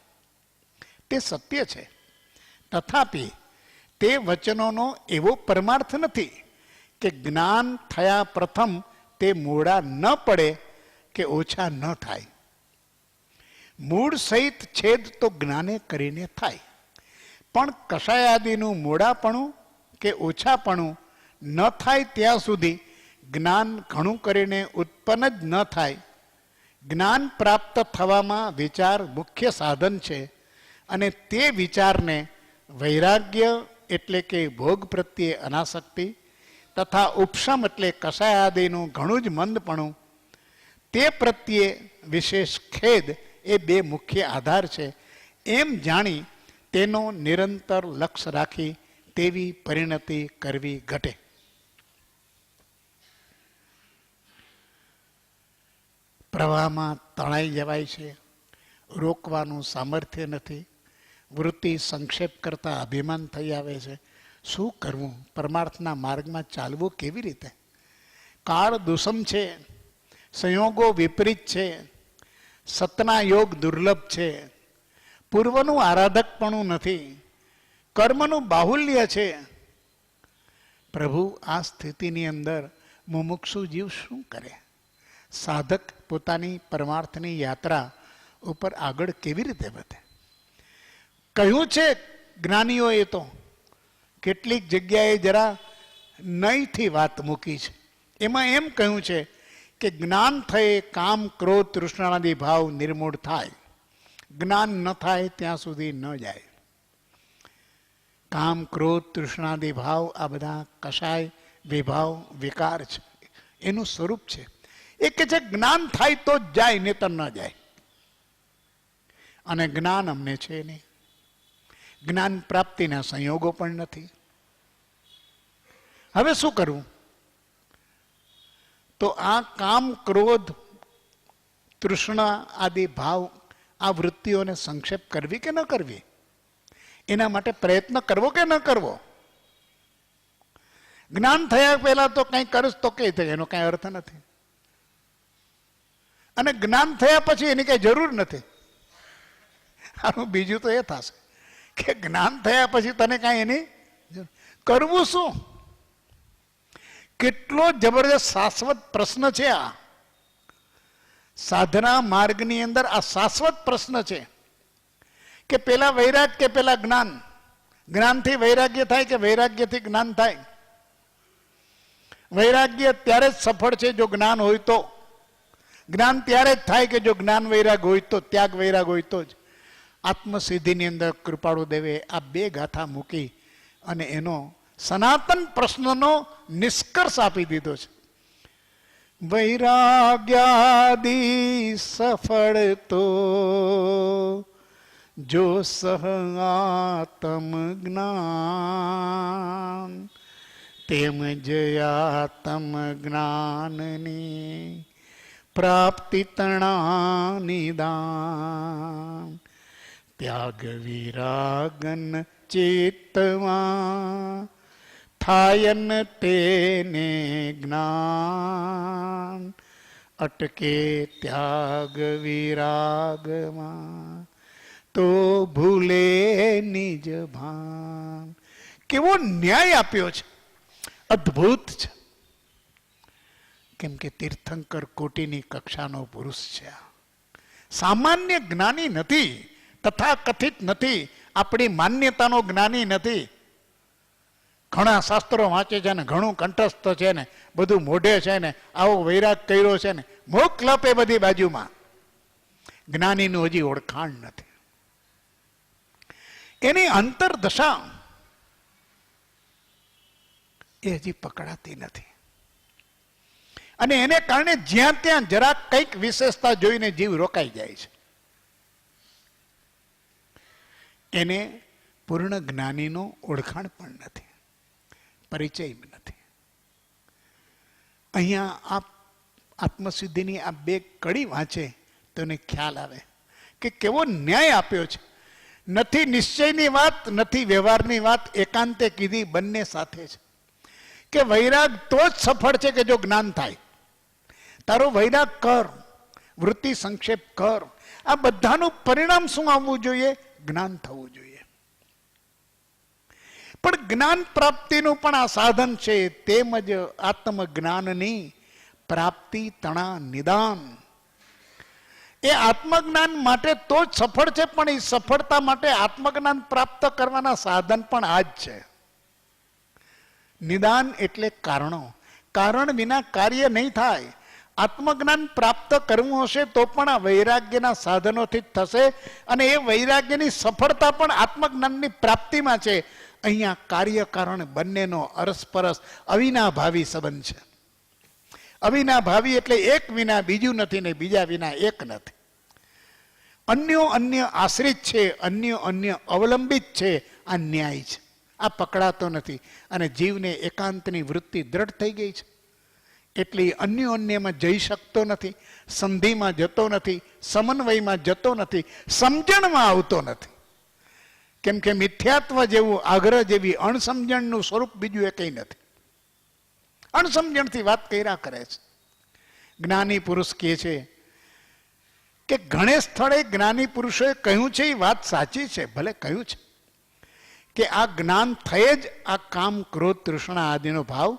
Speaker 1: તે સત્ય છે. તથાપિ તે વચનોનો એવો પરમાર્થ નથી કે જ્ઞાન થયા પ્રથમ તે મૂળા ન પડે કે ઓછા ન થાય. મૂળ સહિત છેદ તો જ્ઞાને કરીને થાય, પણ કષાયાદિનું મૂળાપણું કે ઓછાપણું ન થાય ત્યાં સુધી જ્ઞાન ઘણું કરીને ઉત્પન્ન જ ન થાય. જ્ઞાન પ્રાપ્ત થવામાં વિચાર મુખ્ય સાધન છે, અને તે વિચારને વૈરાગ્ય એટલે કે ભોગ પ્રત્યે અનાસક્તિ તથા ઉપશમ એટલે કષાયાદિનું ઘણું જ મંદપણું, તે પ્રત્યે વિશેષ ખેદ, એ બે મુખ્ય આધાર છે. એમ જાણી તેનો નિરંતર લક્ષ્ય રાખી તેવી પરિણતિ કરવી ઘટે. પ્રવાહમાં તણાઈ જવાય છે, રોકવાનું સામર્થ્ય નથી. વૃત્તિ સંક્ષેપ કરતા અભિમાન થઈ આવે છે. શું કરવું? પરમાર્થના માર્ગમાં ચાલવું કેવી રીતે? કાળ દુષમ છે, સંયોગો વિપરીત છે, સતના યોગ દુર્લભ છે, પૂર્વનું આરાધકપણું નથી, કર્મનું બાહુલ્ય છે. પ્રભુ આ સ્થિતિની અંદર મુમુક્ષુ જીવ શું કરે? સાધક પોતાની પરમાર્થની યાત્રા ઉપર આગળ કેવી રીતે વધે? કહ્યું છે જ્ઞાનીઓએ તો કેટલીક જગ્યાએ જરા નહીંથી વાત મૂકી છે. એમાં એમ કહ્યું છે કે જ્ઞાન થયે કામ, ક્રોધ, તૃષ્ણાદિ ભાવ નિર્મૂળ થાય. જ્ઞાન ન થાય ત્યાં સુધી ન જાય. કામ, ક્રોધ, તૃષ્ણાદિ ભાવ આ બધા કશાય વિભાવ વિકાર છે, એનું સ્વરૂપ છે. એ કે છે જ્ઞાન થાય તો જ જાય, નહીતર ન જાય. અને જ્ઞાન અમને છે નહીં. જ્ઞાન પ્રાપ્તિના સંયોગો પણ નથી. હવે શું કરવું? તો આ કામ, ક્રોધ, તૃષ્ણા આદિ ભાવ, આ વૃત્તિઓને સંક્ષેપ કરવી કે ન કરવી, એના માટે પ્રયત્ન કરવો કે ન કરવો? જ્ઞાન થયા પહેલા તો કંઈ કરીશ તો કઈ થાય, એનો કઈ અર્થ નથી. અને જ્ઞાન થયા પછી એની કઈ જરૂર નથી. આનું બીજું તો એ થશે કે જ્ઞાન થયા પછી તને કાંઈ એની કરવું શું? કેટલો જબરદસ્ત શાશ્વત પ્રશ્ન છે આ. સાધના માર્ગની અંદર આ શાશ્વત પ્રશ્ન છે કે પેલા વૈરાગ કે પેલા જ્ઞાન? જ્ઞાનથી વૈરાગ્ય થાય કે વૈરાગ્યથી જ્ઞાન થાય? વૈરાગ્ય ત્યારે જ સફળ છે જો જ્ઞાન હોય તો. જ્ઞાન ત્યારે જ થાય કે જો જ્ઞાન વૈરાગ હોય તો, ત્યાગ વૈરાગ હોય તો જ. આત્મસિદ્ધિની અંદર કૃપાળુ દેવે આ બે ગાથા મૂકી અને એનો સનાતન પ્રશ્નનો નિષ્કર્ષ આપી દીધો છે. વૈરાગ્યાદિ સફળ તો જો સહ આત્મ જ્ઞાન, તેમ જયાત્મ જ્ઞાનની પ્રાપ્તિ તણા નિદાન. ત્યાગ વિરાગન ચેતવા થાયન તેને જ્ઞાન. અટકે ત્યાગ વિરાગમાં તો ભૂલે નિજ ભાન. કેવો ન્યાય આપ્યો છે! અદ્ભુત છે. કેમ કે તીર્થંકર કોટીની કક્ષાનો પુરુષ છે. સામાન્ય જ્ઞાની નથી, તથા કથિત નથી, આપણી માન્યતાનો જ્ઞાની નથી. ઘણા શાસ્ત્રો વાંચે છે ને, ઘણું કંઠસ્થ છે ને, બધું મોઢે છે ને, આવો વૈરાગ કર્યો છે ને, મોકલપ એ બધી બાજુમાં. જ્ઞાનીનું હજી ઓળખાણ નથી. એની અંતરદશા એ હજી પકડાતી નથી. અને એને કારણે જ્યાં ત્યાં જરાક કંઈક વિશેષતા જોઈને જીવ રોકાઈ જાય છે. એને પૂર્ણ જ્ઞાનીનો ઓળખાણ પણ નથી, પરિચય નથી. અહીંયા આ આત્મસિદ્ધિની આ બે કડી વાંચે તો એને ખ્યાલ આવે કે કેવો ન્યાય આપ્યો છે. નથી નિશ્ચયની વાત, નથી વ્યવહારની વાત, એકાંતે કીધી બંને સાથે છે. કે વૈરાગ તો જ સફળ છે કે જો જ્ઞાન થાય. તારો વૈરાગ કર, વૃત્તિ સંક્ષેપ કર, આ બધાનું પરિણામ શું આવવું જોઈએ? જ્ઞાન થવું જોઈએ. પણ જ્ઞાન પ્રાપ્તિનું પણ આ સાધન છે. તેમજ આત્મજ્ઞાનની પ્રાપ્તિ તણા નિદાન. એ આત્મજ્ઞાન માટે તો જ સફળ છે, પણ એ સફળતા માટે આત્મજ્ઞાન પ્રાપ્ત કરવાના સાધન પણ આ જ છે. નિદાન એટલે કારણો. કારણ વિના કાર્ય નહીં થાય. આત્મજ્ઞાન પ્રાપ્ત કરવું હશે તો પણ આ વૈરાગ્યના સાધનોથી જ થશે. અને એ વૈરાગ્યની સફળતા પણ આત્મજ્ઞાનની પ્રાપ્તિમાં છે. અહીંયા કાર્યકારણ બંનેનો અરસપરસ અવિનાભાવી સંબંધ છે. અવિનાભાવી એટલે એક વિના બીજું નથી ને બીજા વિના એક નથી. અન્યો અન્ય આશ્રિત છે, અન્યો અન્ય અવલંબિત છે. આ ન્યાય છે. આ પકડાતો નથી. અને જીવને એકાંતની વૃત્તિ દ્રઢ થઈ ગઈ છે. એટલે અન્યો અન્યમાં જઈ શકતો નથી, સંધિમાં જતો નથી, સમન્વયમાં જતો નથી, સમજણમાં આવતો નથી. કેમ કે મિથ્યાત્વ જેવું, આગ્રહ જેવી અણસમજણનું સ્વરૂપ બીજું એ કંઈ નથી. અણસમજણથી વાત કર્યા કરે છે. જ્ઞાની પુરુષ કહે છે કે ઘણે સ્થળે જ્ઞાની પુરુષોએ કહ્યું છે, એ વાત સાચી છે, ભલે કહ્યું છે કે આ જ્ઞાન થયે જ આ કામ, ક્રોધ, તૃષ્ણા આદિનો ભાવ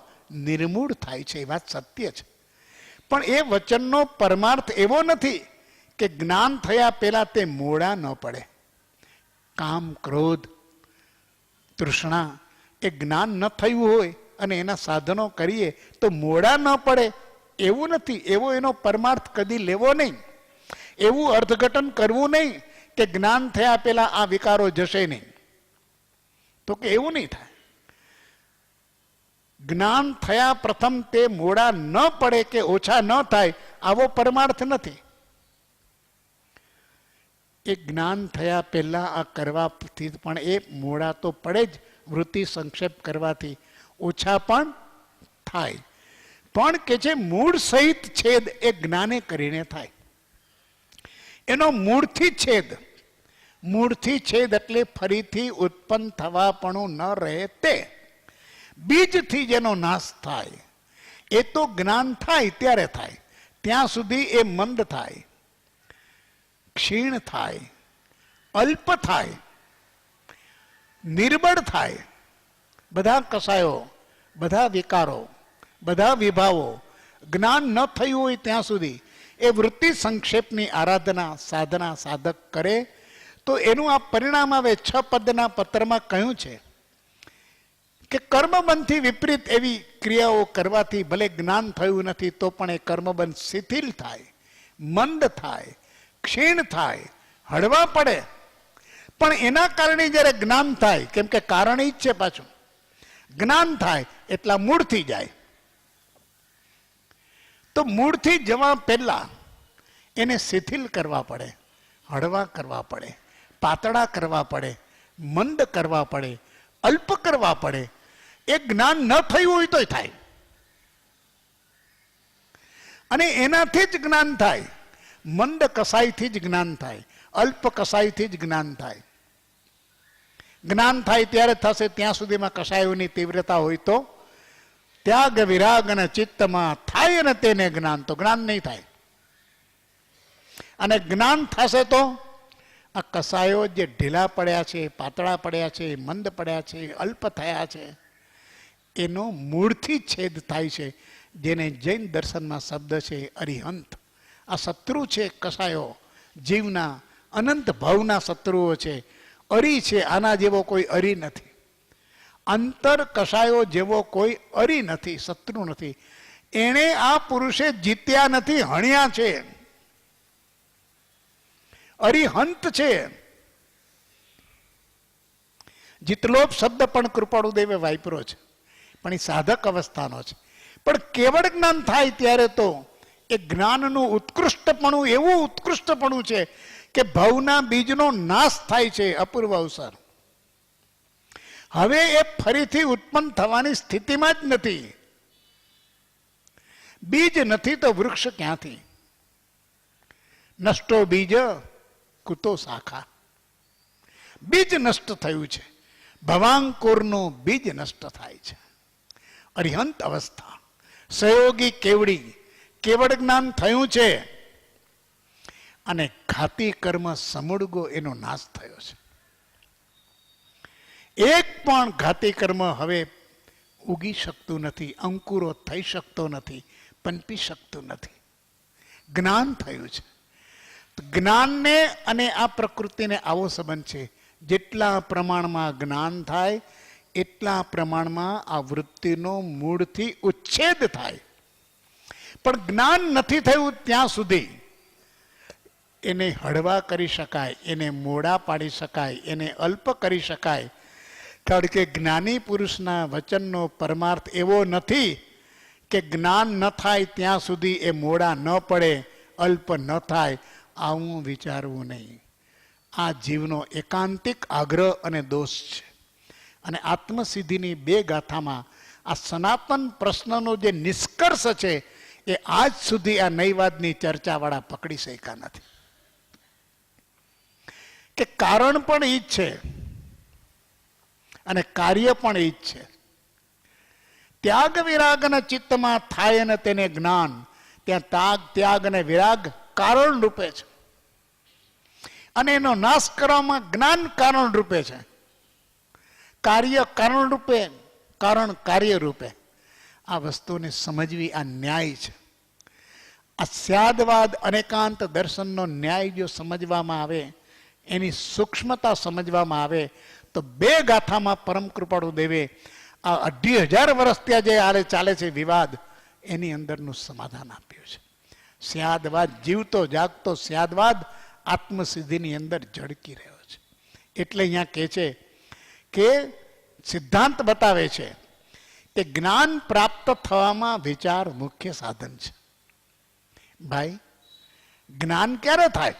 Speaker 1: નિર્મૂળ થાય છે. એ વાત સત્ય છે. પણ એ વચનનો પરમાર્થ એવો નથી કે જ્ઞાન થયા પહેલા તે મોડા ન પડે. કામ, ક્રોધ, તૃષ્ણા એ જ્ઞાન ન થયું હોય અને એના સાધનો કરીએ તો મોડા ન પડે એવું નથી. એવો એનો પરમાર્થ કદી લેવો નહીં. એવું અર્થઘટન કરવું નહીં કે જ્ઞાન થયા પહેલા આ વિકારો જશે નહીં. તો કે એવું નહીં થાય. જ્ઞાન થયા પ્રથમ તે મોડા ન પડે કે ઓછા ન થાય, આવો પરમાર્થ નથી. એ જ્ઞાન થયા પહેલા આ કરવાથી પણ એ મોડા તો પડે જ. વૃત્તિ સંક્ષેપ કરવાથી ઓછા પણ થાય. પણ કે જે મૂળ સહિત છેદ એ જ્ઞાને કરીને થાય. એનો મૂળથી છેદ. મૂળથી છેદ એટલે ફરીથી ઉત્પન્ન થવાપણું ન રહે તે. બીજથી જેનો નાશ થાય એ તો જ્ઞાન થાય ત્યારે થાય. ત્યાં સુધી એ મંદ થાય, ક્ષીણ થાય, અલ્પ થાય, નિર્બળ થાય. બધા કસાયો, બધા વિકારો, બધા વિભાવો જ્ઞાન ન થયું હોય ત્યાં સુધી એ વૃત્તિ સંક્ષેપની આરાધના, સાધના સાધક કરે તો એનું આ પરિણામ આવે. 6 પદના પત્રમાં કહ્યું છે કે કર્મબંધથી વિપરીત એવી ક્રિયાઓ કરવાથી ભલે જ્ઞાન થયું નથી તો પણ એ કર્મબંધ શિથિલ થાય, મંદ થાય, ક્ષીણ થાય, હળવા પડે. પણ એના કારણે જ્યારે જ્ઞાન થાય, કેમ કે કારણ જ છે પાછું, જ્ઞાન થાય એટલા મૂળથી જાય. તો મૂળથી જવા પહેલા એને શિથિલ કરવા પડે, હળવા કરવા પડે, પાતળા કરવા પડે, મંદ કરવા પડે, અલ્પ કરવા પડે. એ જ્ઞાન ન થયું હોય તોય થાય. અને એનાથી જ જ્ઞાન થાય. મંદ કસાઈથી જ જ્ઞાન થાય, અલ્પ કસાઈથી જ જ્ઞાન થાય. જ્ઞાન થાય ત્યારે થશે, ત્યાં સુધીમાં કસાયોની તીવ્રતા હોય તો ત્યાગ વિરાગ અને ચિત્તમાં થાય ને તેને જ્ઞાન, તો જ્ઞાન નહીં થાય. અને જ્ઞાન થશે તો આ કસાયો જે ઢીલા પડ્યા છે, પાતળા પડ્યા છે, મંદ પડ્યા છે, અલ્પ થયા છે, એનો મૂળથી છેદ થાય છે, જેને જૈન દર્શનમાં શબ્દ છે અરિહંત. આ શત્રુ છે કસાયો, જીવના અનંત ભાવના શત્રુઓ છે. અરી છે, આના જેવો કોઈ અરી નથી. અંતર કસાયો જેવો કોઈ અરી નથી, શત્રુ નથી. એણે આ પુરુષે જીત્યા નથી, હણ્યા છે, અરિહંત છે. જીતલોપ શબ્દ પણ કૃપાળુ દેવે વાપર્યો છે, પણ એ સાધક અવસ્થાનો છે. પણ કેવળ જ્ઞાન થાય ત્યારે તો એ જ્ઞાનનું ઉત્કૃષ્ટપણું એવું ઉત્કૃષ્ટપણું છે કે ભવના બીજનો નાશ થાય છે અપૂર્વ અવસર. હવે એ ફરીથી ઉત્પન્ન થવાની સ્થિતિમાં જ નથી. બીજ નથી તો વૃક્ષ ક્યાંથી? નષ્ટો બીજ કુતો શાખા. બીજ નષ્ટ થયું છે, ભવાંકુરનું બીજ નષ્ટ થાય છે. અરિહંત અવસ્થા, સહયોગી કેવડી, કેવળ જ્ઞાન થયું છે અને ઘાતી કર્મ સમૂળગો એનો નાશ થયો છે. એક પણ ઘાતી કર્મ હવે ઉગી શકતું નથી, અંકુરો થઈ શકતો નથી, પનપી શકતું નથી. જ્ઞાન થયું છે. જ્ઞાનને અને આ પ્રકૃતિને આવો સંબંધ છે. જેટલા પ્રમાણમાં જ્ઞાન થાય એટલા પ્રમાણમાં આ વૃત્તિનો મૂળથી ઉચ્છેદ થાય. પણ જ્ઞાન નથી થયું ત્યાં સુધી એને હળવા કરી શકાય, એને મોડા પાડી શકાય, એને અલ્પ કરી શકાય. કારણ કે જ્ઞાની પુરુષના વચનનો પરમાર્થ એવો નથી કે જ્ઞાન ન થાય ત્યાં સુધી એ મોડા ન પડે, અલ્પ ન થાય. આવું વિચારવું નહીં. આ જીવનો એકાંતિક આગ્રહ અને દોષ છે. અને આત્મસિદ્ધિની બે ગાથામાં આ સનાતન પ્રશ્નનો જે નિષ્કર્ષ છે એ આજ સુધી આ નૈવાદની ચર્ચાવાળા પકડી શક્યા નથી. કે કારણ પણ એ જ છે અને કાર્ય પણ એ જ છે. ત્યાગ વિરાગના ચિત્તમાં થાય ને તેને જ્ઞાન, ત્યાં ત્યાગ અને વિરાગ કારણ રૂપે છે અને એનો નાશ કરવામાં જ્ઞાન કારણ રૂપે છે. કાર્ય કારણ રૂપે, કારણ કાર્ય રૂપે. આ વસ્તુને સમજવી આ ન્યાય છે. આ સ્યાદવાદ અનેકાંત દર્શનનો ન્યાય જો સમજવામાં આવે, એની સૂક્ષ્મતા સમજવામાં આવે તો બે ગાથામાં પરમ કૃપાળુ દેવે આ 2500 વર્ષ ત્યાં જે આલે ચાલે છે વિવાદ, એની અંદરનું સમાધાન આપ્યું છે. સ્યાદવાદ જીવતો જાગતો સ્યાદવાદ આત્મસિદ્ધિની અંદર ઝળકી રહ્યો છે. એટલે અહીંયા કહે છે કે સિદ્ધાંત બતાવે છે કે જ્ઞાન પ્રાપ્ત થવામાં વિચાર મુખ્ય સાધન છે. ભાઈ, જ્ઞાન ક્યારે થાય?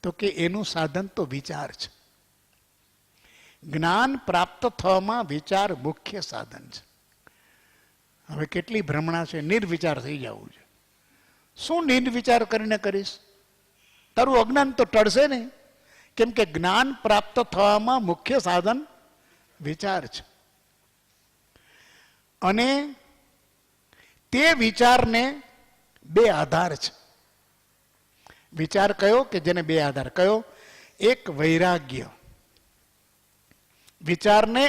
Speaker 1: તો કે એનું સાધન તો વિચાર છે. જ્ઞાન પ્રાપ્ત થવામાં વિચાર મુખ્ય સાધન છે. હવે કેટલી ભ્રમણા છે, નિર્વિચાર થઈ જવું છે. શું નિર્વિચાર કરીને કરીશ? તારું અજ્ઞાન તો ટળશે નહીં. કેમ કે જ્ઞાન પ્રાપ્ત થવામાં મુખ્ય સાધન વિચાર છે. અને તે વિચારને બે આધાર છે. વિચાર કયો કે જેને બે આધાર કયો? એક વૈરાગ્ય. વિચારને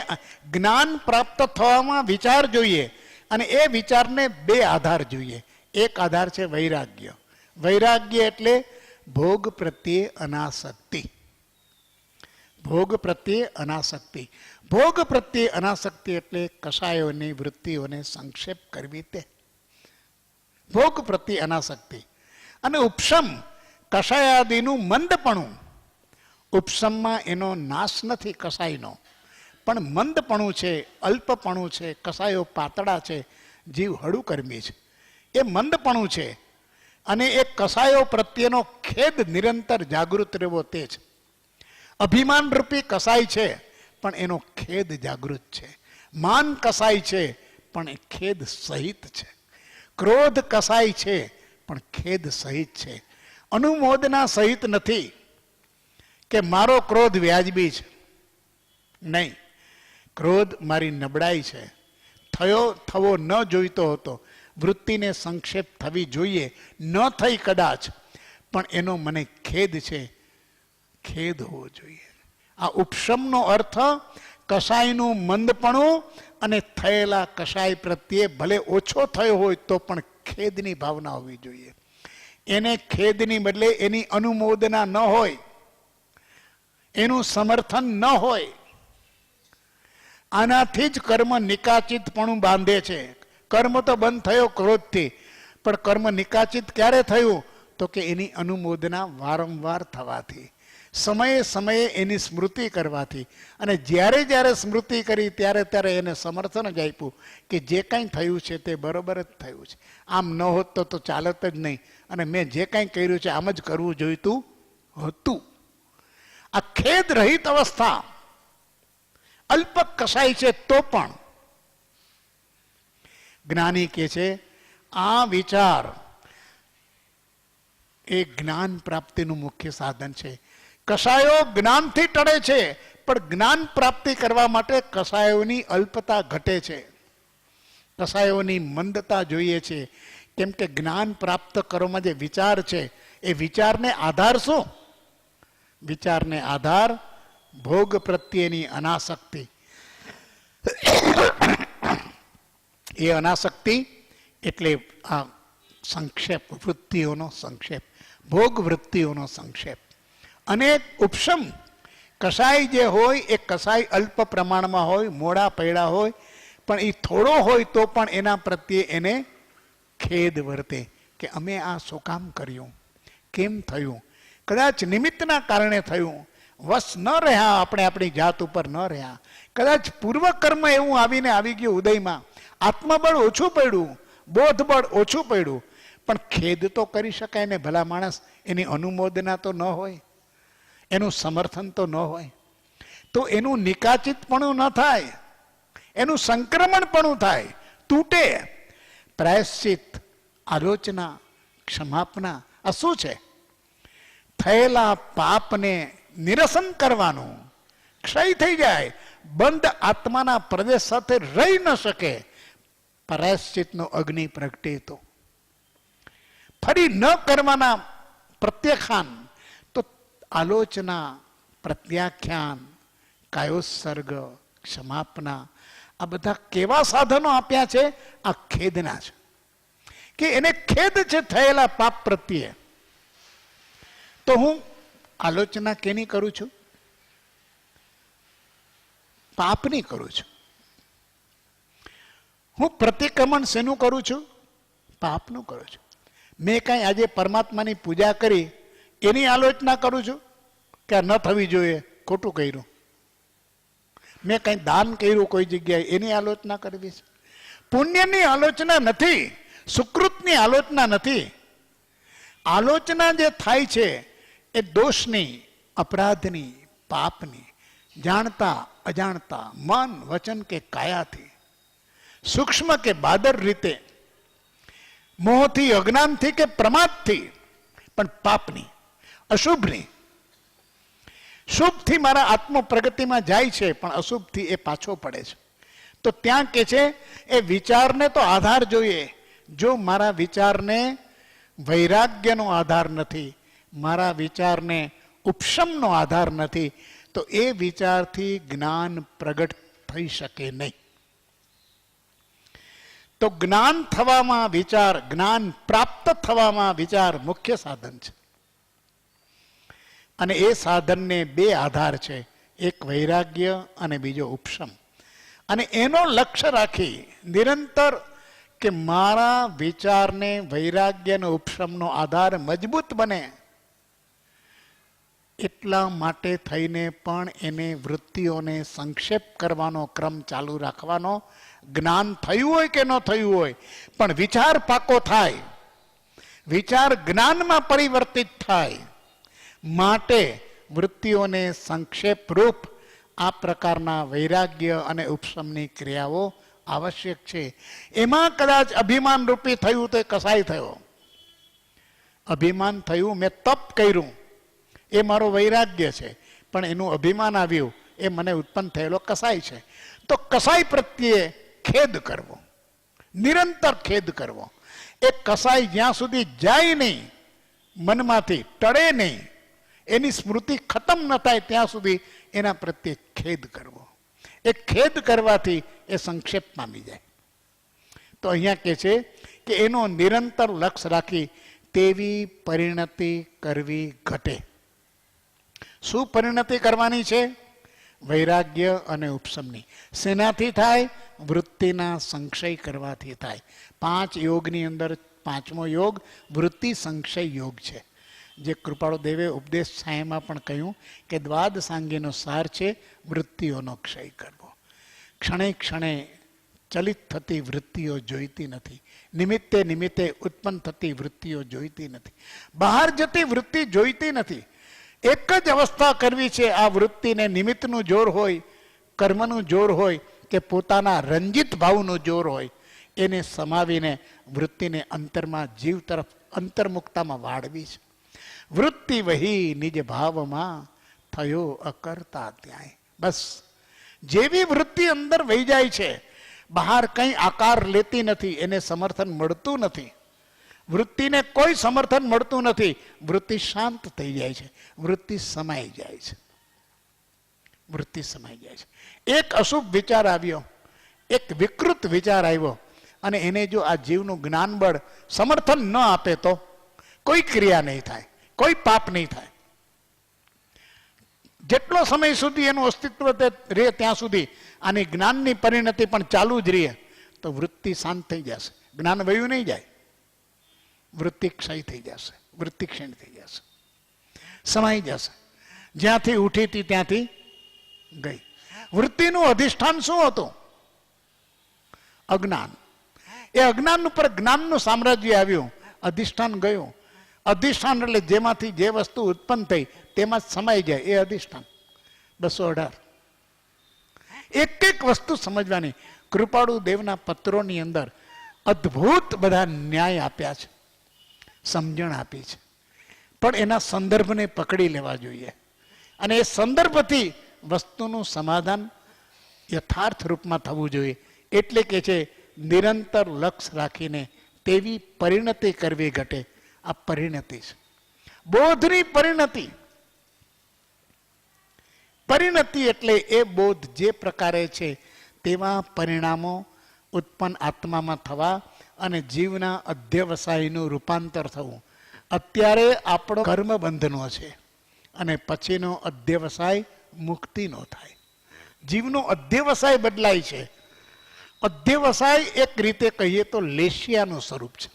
Speaker 1: જ્ઞાન પ્રાપ્ત થવામાં વિચાર જોઈએ અને એ વિચારને બે આધાર જોઈએ. એક આધાર છે વૈરાગ્ય. વૈરાગ્ય એટલે ભોગ પ્રત્યે અનાસક્તિ. ભોગ પ્રત્યે અનાસક્તિ. ભોગ પ્રત્યે અનાસક્તિ એટલે કષાયોની વૃત્તિઓને સંક્ષેપ કરવી તે ભોગ પ્રત્યે અનાસક્તિ. અને ઉપશમ, કષાયાદિનું મંદપણું. ઉપશમમાં એનો નાશ નથી કસાયનો, પણ મંદપણું છે, અલ્પપણું છે, કસાયો પાતળા છે, જીવ હળું કર્મી છે, એ મંદપણું છે. અને એ કસાયો પ્રત્યેનો ખેદ નિરંતર જાગૃત રહેવો તે છે. અભિમાન રૂપી કસાય છે પણ એનો ખેદ જાગૃત છે. માન કસાય છે પણ એ ખેદ સહિત છે. ક્રોધ કસાય છે પણ ખેદ સહિત છે. અનુમોદના સહિત નથી કે મારો ક્રોધ વ્યાજબી છે. નહીં, ક્રોધ મારી નબળાઈ છે, થવો ન જોઈતો હતો, વૃત્તિને સંક્ષેપ થવી જોઈએ, ન થઈ કદાચ, પણ એનો મને ખેદ છે, ખેદ હોવો જોઈએ. આ ઉપશમનો અર્થ કસાયનું મંદપણું અને થયેલા કસાય પ્રત્યે ભલે ઓછો થયો હોય તો પણ ખેદની ભાવના હોવી જોઈએ. એને ખેદની બદલે એની અનુમોદના ન હોય, એનું સમર્થન ન હોય. આનાથી જ કર્મ નિકાચિતપણું બાંધે છે. કર્મ તો બંધ થયો ક્રોધથી, પણ કર્મ નિકાચિત ક્યારે થયું? તો કે એની અનુમોદના વારંવાર થવાથી, સમયે સમયે એની સ્મૃતિ કરવાથી. અને જ્યારે જ્યારે સ્મૃતિ કરી ત્યારે ત્યારે એને સમર્થન જ આપ્યું કે જે કાંઈ થયું છે તે બરોબર જ થયું છે. આમ ન હોત તો ચાલત જ નહીં, અને મેં જે કાંઈ કર્યું છે આમ જ કરવું જોઈતું હતું. આ ખેદ રહિત અવસ્થા અલ્પ કસાય છે તો પણ જ્ઞાની કે છે આ વિચાર એ જ્ઞાન પ્રાપ્તિનું મુખ્ય સાધન છે. કસાયો જ્ઞાનથી ટળે છે, પણ જ્ઞાન પ્રાપ્તિ કરવા માટે કસાયોની અલ્પતા ઘટે છે, કસાયોની મંદતા જોઈએ છે. કેમ કે જ્ઞાન પ્રાપ્ત કરવામાં જે વિચાર છે એ વિચારને આધાર શું? વિચારને આધાર ભોગ પ્રત્યેની અનાસક્તિ. એ અનાસક્તિ એટલે આ સંક્ષેપ, વૃત્તિઓનો સંક્ષેપ, ભોગ વૃત્તિઓનો સંક્ષેપ. અને ઉપશમ કસાય જે હોય એ કસાય અલ્પ પ્રમાણમાં હોય, મોડા પૈડા હોય, પણ એ થોડો હોય તો પણ એના પ્રત્યે એને ખેદ વર્તે કે અમે આ શું કામ કર્યું, કેમ થયું. કદાચ નિમિત્તના કારણે થયું, વશ ન રહ્યા, આપણે આપણી જાત ઉપર ન રહ્યા. કદાચ પૂર્વકર્મ એવું આવીને આવી ગયું ઉદયમાં, આત્મબળ ઓછું પડ્યું, બોધબળ ઓછું પડ્યું, પણ ખેદ તો કરી શકાય ને ભલા માણસ. એની અનુમોદના તો ન હોય, એનું સમર્થન તો ન હોય, તો એનું નિકાચિતપણું ન થાય, એનું સંક્રમણપણું થાય, તૂટે. પ્રાયશ્ચિત, આલોચના, ક્ષમાપના આ શું છે? થયેલા પાપને નિરસન કરવાનું. ક્ષય થઈ જાય, બંધ આત્માના પ્રદેશ સાથે રહી ન શકે. પ્રાયશ્ચિતનો અગ્નિ પ્રગટે તો ફરી ન કરવાના પ્રત્યાખ્યાન, તો આલોચના, પ્રત્યાખ્યાન, કાયોત્સર્ગ, ક્ષમાપના, આ બધા કેવા સાધનો આપ્યા છે? આ ખેદના છે. કે એને ખેદ છે થયેલા પાપ પ્રત્યે. તો હું આલોચના કેની કરું છું? પાપની કરું છું. હું પ્રતિક્રમણ શેનું કરું છું? પાપનું કરું છું. મેં કાંઈ આજે પરમાત્માની પૂજા કરી એની આલોચના કરું છું કે આ ન થવી જોઈએ, ખોટું કર્યું. મેં કંઈ દાન કર્યું કોઈ જગ્યાએ, એની આલોચના કરવી છે. પુણ્યની આલોચના નથી, સુકૃતની આલોચના નથી. આલોચના જે થાય છે એ દોષની, અપરાધની, પાપની, જાણતા અજાણતા, મન, વચન કે કાયાથી, સૂક્ષ્મ કે બાદર રીતે, મોહથી, અજ્ઞાનથી કે પ્રમાદથી, પણ પાપની, અશુભની. શુભથી મારા આત્મ પ્રગતિમાં જાય છે, પણ અશુભથી એ પાછો પડે છે. તો ત્યાં કે છે એ વિચારને તો આધાર જોઈએ. જો મારા વિચારને વૈરાગ્યનો આધાર નથી, મારા વિચારને ઉપશમનો આધાર નથી, તો એ વિચારથી જ્ઞાન પ્રગટ થઈ શકે નહીં. તો જ્ઞાન થવામાં વિચાર, જ્ઞાન પ્રાપ્ત થવામાં વિચાર મુખ્ય સાધન છે. અને એ સાધનને બે આધાર છે, એક વૈરાગ્ય અને બીજો ઉપશમ. અને એનો લક્ષ્ય રાખી નિરંતર કે મારા વિચારને વૈરાગ્ય અને ઉપશમનો આધાર મજબૂત બને, એટલા માટે થઈને પણ એને વૃત્તિઓને સંક્ષેપ કરવાનો ક્રમ ચાલુ રાખવાનો. જ્ઞાન થયું હોય કે ન થયું હોય, પણ વિચાર પાકો થાય, વિચાર જ્ઞાનમાં પરિવર્તિત થાય, માટે વૃત્તિઓને સંક્ષેપ રૂપ આ પ્રકારના વૈરાગ્ય અને ઉપશમની ક્રિયાઓ આવશ્યક છે. એમાં કદાચ અભિમાન રૂપી થયું તો એ કસાય થયો. અભિમાન થયું, મેં તપ કર્યું, એ મારો વૈરાગ્ય છે, પણ એનું અભિમાન આવ્યું, એ મને ઉત્પન્ન થયેલો કસાય છે. તો કસાય પ્રત્યે ખેદ કરવો, નિરંતર ખેદ કરવો. એ કસાય જ્યાં સુધી જાય નહીં, મનમાંથી ટળે નહીં, એની સ્મૃતિ ખતમ ન થાય ત્યાં સુધી એના પ્રત્યે ખેદ કરવો. એ ખેદ કરવાથી એ સંક્ષેપ પામી જાય. તો અહીંયા કહે છે કે એનો નિરંતર લક્ષ્ય રાખી તેવી પરિણતિ કરવી ઘટે. શું પરિણતિ કરવાની છે? વૈરાગ્ય અને ઉપશમની. શેનાથી થાય? વૃત્તિના સંક્ષય કરવાથી થાય. 5 યોગની અંદર 5મો યોગ વૃત્તિ સંક્ષય યોગ છે, જે કૃપાળુ દેવે ઉપદેશ છાયામાં પણ કહ્યું કે દ્વાદ સાંગીનો સાર છે વૃત્તિઓનો ક્ષય કરવો. ક્ષણે ક્ષણે ચલિત થતી વૃત્તિઓ જોઈતી નથી. નિમિત્તે નિમિત્તે ઉત્પન્ન થતી વૃત્તિઓ જોઈતી નથી. બહાર જતી વૃત્તિ જોઈતી નથી. એક જ અવસ્થા કરવી છે. આ વૃત્તિને નિમિત્તનું જોર હોય, કર્મનું જોર હોય કે પોતાના રંજિત ભાવનું જોર હોય, એને સમાવીને વૃત્તિને અંતરમાં જીવ તરફ અંતર્મુક્તામાં વાળવી છે. વૃત્તિ વહી નિજ ભાવમાં થયો અકર્તા ત્યાંય. બસ જેવી વૃત્તિ અંદર વહી જાય છે, બહાર કંઈ આકાર લેતી નથી, એને સમર્થન મળતું નથી. વૃત્તિને કોઈ સમર્થન મળતું નથી. વૃત્તિ શાંત થઈ જાય છે, વૃત્તિ સમાઈ જાય છે. વૃત્તિ સમાઈ જાય છે. એક અશુભ વિચાર આવ્યો, એક વિકૃત વિચાર આવ્યો, અને એને જો આ જીવનું જ્ઞાન બળ સમર્થન ન આપે તો કોઈ ક્રિયા નહીં થાય, કોઈ પાપ નહીં થાય. જેટલો સમય સુધી એનું અસ્તિત્વ રહે ત્યાં સુધી આની જ્ઞાનની પરિણતિ પણ ચાલુ જ રહે, તો વૃત્તિ શાંત થઈ જશે. જ્ઞાન વયું નહીં જાય, વૃત્તિ ક્ષય થઈ જશે, વૃત્તિ ક્ષીણ થઈ જશે, સમાઈ જશે. જ્યાંથી ઉઠી હતી ત્યાંથી ગઈ. વૃત્તિનું અધિષ્ઠાન શું હતું? અજ્ઞાન. એ અજ્ઞાન ઉપર જ્ઞાનનું સામ્રાજ્ય આવ્યું, અધિષ્ઠાન ગયું. અધિષ્ઠાન એટલે જેમાંથી જે વસ્તુ ઉત્પન્ન થઈ તેમાં જ સમાઈ જાય, એ અધિષ્ઠાન. 218. એક એક વસ્તુ સમજવાની. કૃપાળુ દેવના પત્રોની અંદર અદ્ભુત બધા ન્યાય આપ્યા છે, સમજણ આપી છે, પણ એના સંદર્ભને પકડી લેવા જોઈએ. અને એ સંદર્ભથી વસ્તુનું સમાધાન યથાર્થ રૂપમાં થવું જોઈએ. એટલે કે છે નિરંતર લક્ષ્ય રાખીને તેવી પરિણતિ કરવી ઘટે. આ પરિણતિ છે, બોધની પરિણતિ. પરિણતિ એટલે એ બોધ જે પ્રકારે છે તેવા પરિણામો ઉત્પન્ન આત્મામાં થવા અને જીવના અધ્યવસાયનું રૂપાંતર થવું. અત્યારે આપણો કર્મબંધનો છે અને પછીનો અધ્યવસાય મુક્તિનો થાય. જીવનો અધ્યવસાય બદલાય છે. અધ્યવસાય એક રીતે કહીએ તો લેશિયાનું સ્વરૂપ છે.